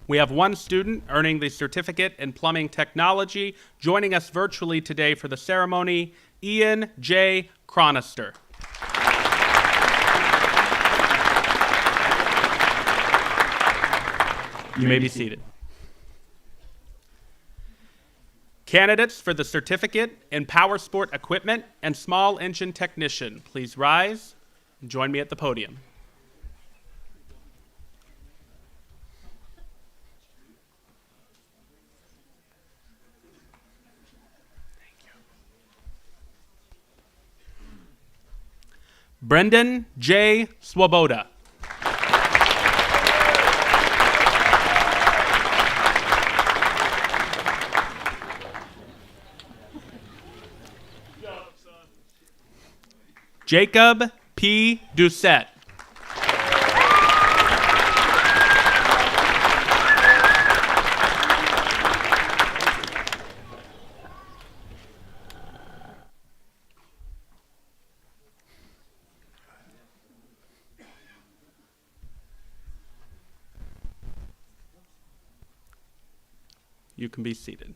We have 1 student earning the certificate in plumbing technology. Joining us virtually today for the ceremony, Ian J. Cronister. You may be seated. Candidates for the certificate in power sport equipment and small engine technician, please rise and join me at the podium. Brendan J. Swoboda. Jacob P. Doucette. You can be seated.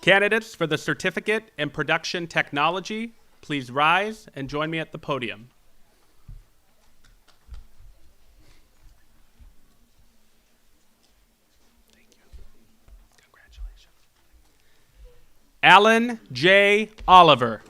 Candidates for the certificate in production technology, please rise and join me at the podium. Thank you. Congratulations. Alan J. Oliver.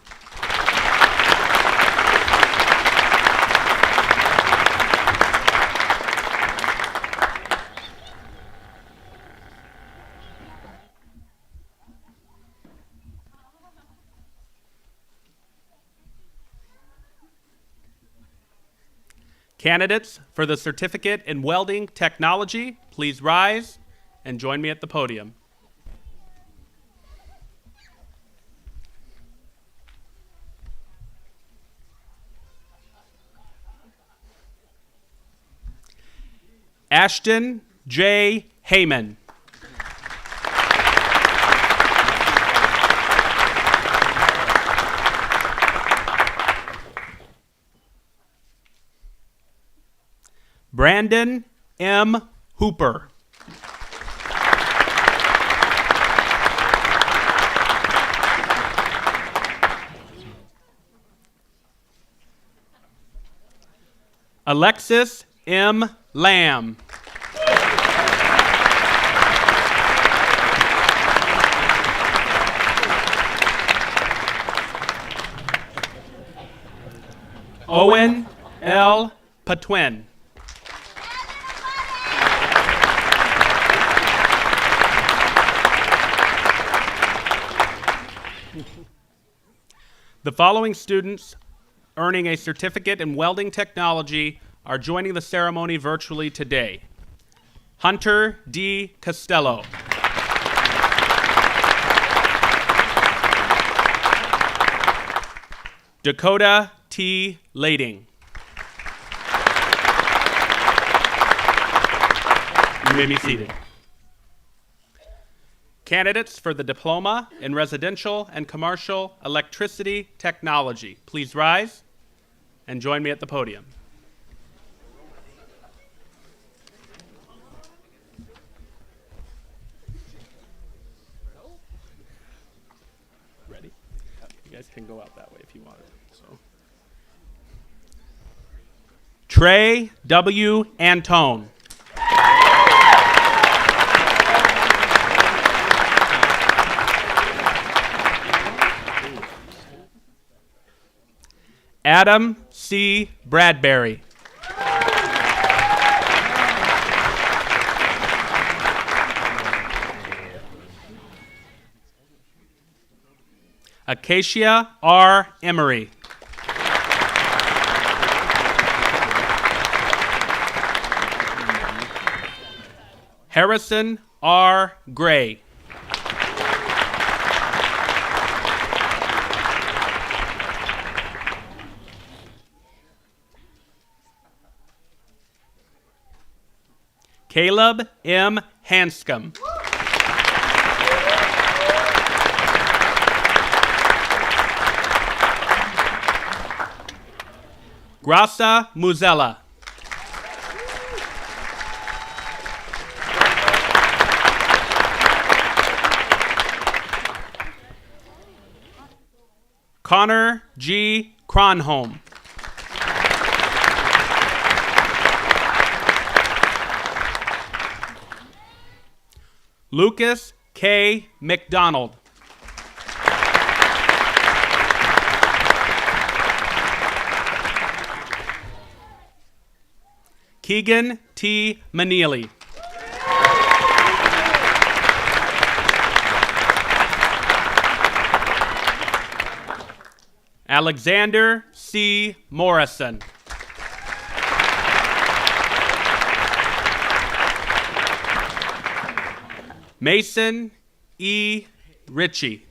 Candidates for the Certificate in Welding Technology, please rise and join me at the podium. Ashton J. Heyman. Brandon M. Hooper. Alexis M. Lamb. Owen L. Patwin. The following students earning a certificate in welding technology are joining the ceremony virtually today. Hunter D. Costello. Dakota T. Lading. You may be seated. Candidates for the Diploma in Residential and Commercial Electricity Technology, please rise and join me at the podium. Ready? You guys can go out that way if you want. So, Trey W. Antone. Adam C. Bradbury. Acacia R. Emery. Harrison R. Gray. Caleb M. Hanscom. Grasa Muzella. Connor G. Cronholm. Lucas K. McDonald. Keegan T. Maneely. Alexander C. Morrison. Mason E. Ritchie.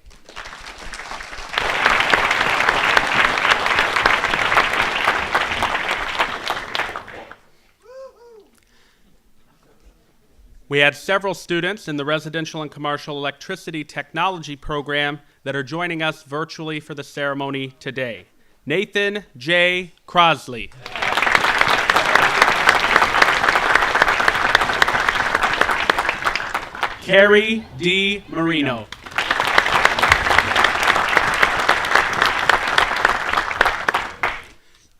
We had several students in the Residential and Commercial Electricity Technology program that are joining us virtually for the ceremony today. Nathan J. Crosley. Carrie D. Marino.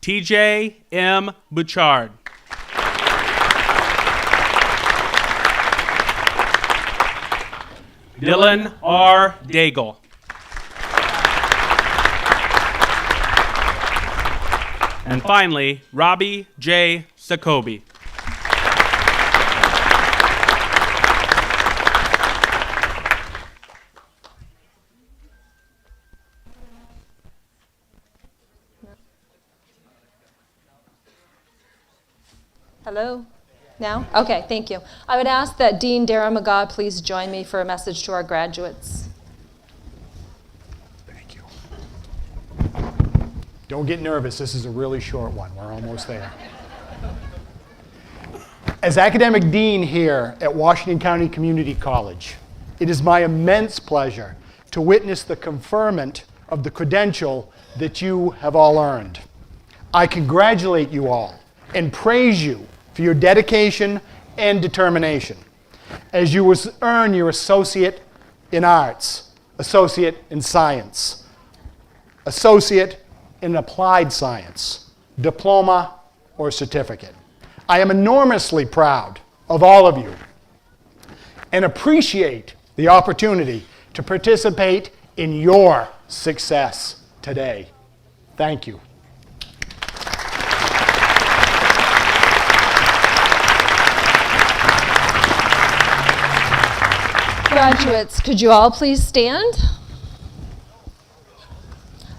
TJ M. Bouchard. Dylan R. Daigle. And finally, Robbie J. Sakobi. Hello? Now? Okay, thank you. I would ask that Dean Dara McGaw please join me for a message to our graduates. Thank you. Don't get nervous. This is a really short one. We're almost there. As academic dean here at Washington County Community College, it is my immense pleasure to witness the conferment of the credential that you have all earned. I congratulate you all and praise you for your dedication and determination as you earn your Associate in Arts, Associate in Science, Associate in Applied Science, Diploma, or Certificate. I am enormously proud of all of you and appreciate the opportunity to participate in your success today. Thank you. Graduates, could you all please stand?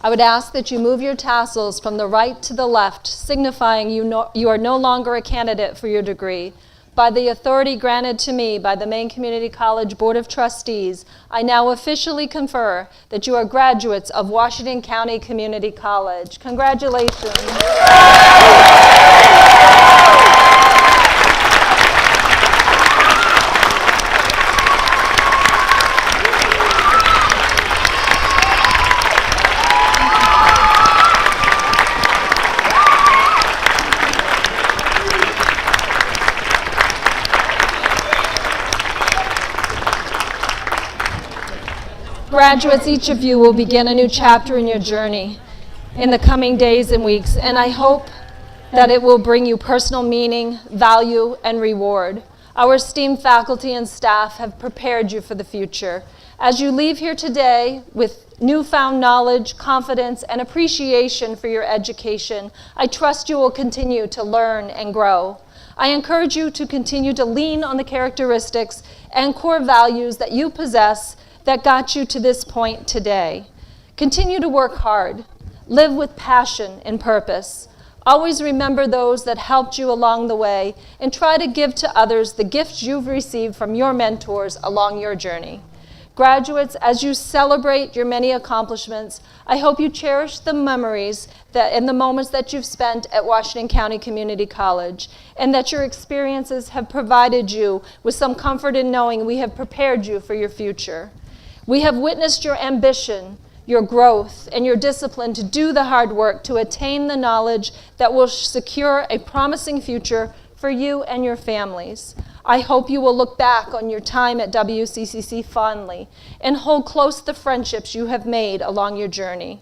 I would ask that you move your tassels from the right to the left, signifying you are no longer a candidate for your degree. By the authority granted to me by the Maine Community College Board of Trustees, I now officially confer that you are graduates of Washington County Community College. Congratulations. Graduates, each of you will begin a new chapter in your journey in the coming days and weeks, and I hope that it will bring you personal meaning, value, and reward. Our esteemed faculty and staff have prepared you for the future. As you leave here today with newfound knowledge, confidence, and appreciation for your education, I trust you will continue to learn and grow. I encourage you to continue to lean on the characteristics and core values that you possess that got you to this point today. Continue to work hard. Live with passion and purpose. Always remember those that helped you along the way and try to give to others the gifts you've received from your mentors along your journey. Graduates, as you celebrate your many accomplishments, I hope you cherish the memories and the moments that you've spent at Washington County Community College, and that your experiences have provided you with some comfort in knowing we have prepared you for your future. We have witnessed your ambition, your growth, and your discipline to do the hard work to attain the knowledge that will secure a promising future for you and your families. I hope you will look back on your time at WCCC fondly and hold close the friendships you have made along your journey.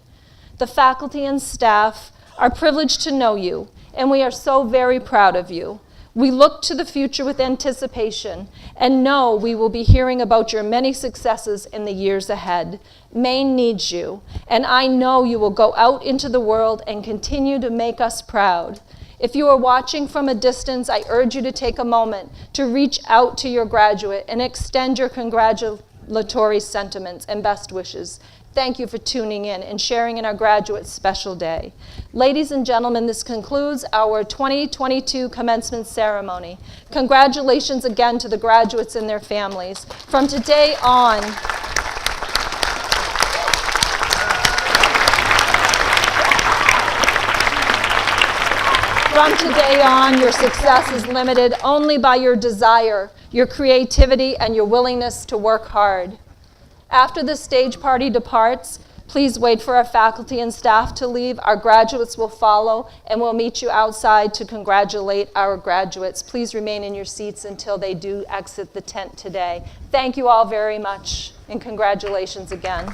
The faculty and staff are privileged to know you, and we are so very proud of you. We look to the future with anticipation and know we will be hearing about your many successes in the years ahead. Maine needs you, and I know you will go out into the world and continue to make us proud. If you are watching from a distance, I urge you to take a moment to reach out to your graduate and extend your congratulatory sentiments and best wishes. Thank you for tuning in and sharing in our graduate's special day. Ladies and gentlemen, this concludes our 2022 commencement ceremony. Congratulations again to the graduates and their families. From today on, your success is limited only by your desire, your creativity, and your willingness to work hard. After the stage party departs, please wait for our faculty and staff to leave. Our graduates will follow, and we'll meet you outside to congratulate our graduates. Please remain in your seats until they do exit the tent today. Thank you all very much, and congratulations again.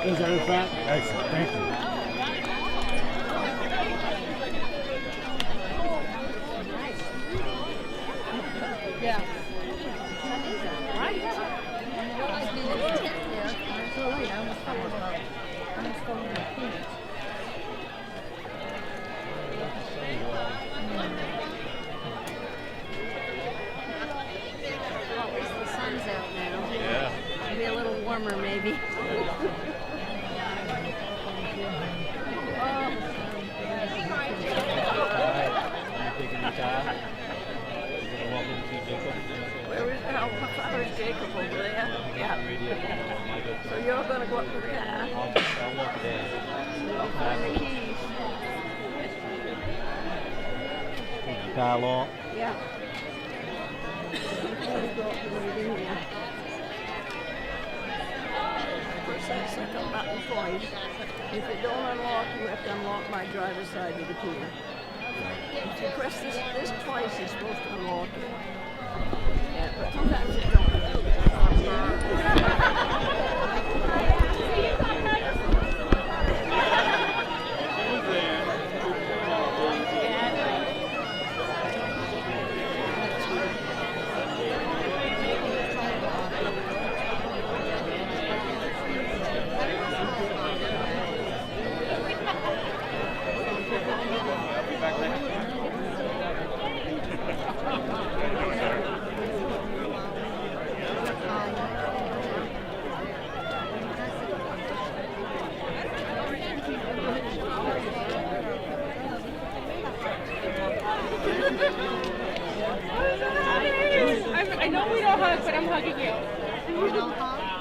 Is that in front? Excellent. Thank you. Warmer, maybe. Where's Jacob over there? Yeah. So you're going to go up to the car? I'll walk there. You'll find the keys. Take the car lock. Yeah. Second button twice. If it don't unlock, you have to unlock my driver's side of the key. If you press this twice, it's supposed to unlock it. Yeah, but sometimes it don't. I know we don't hug, but I'm hugging you.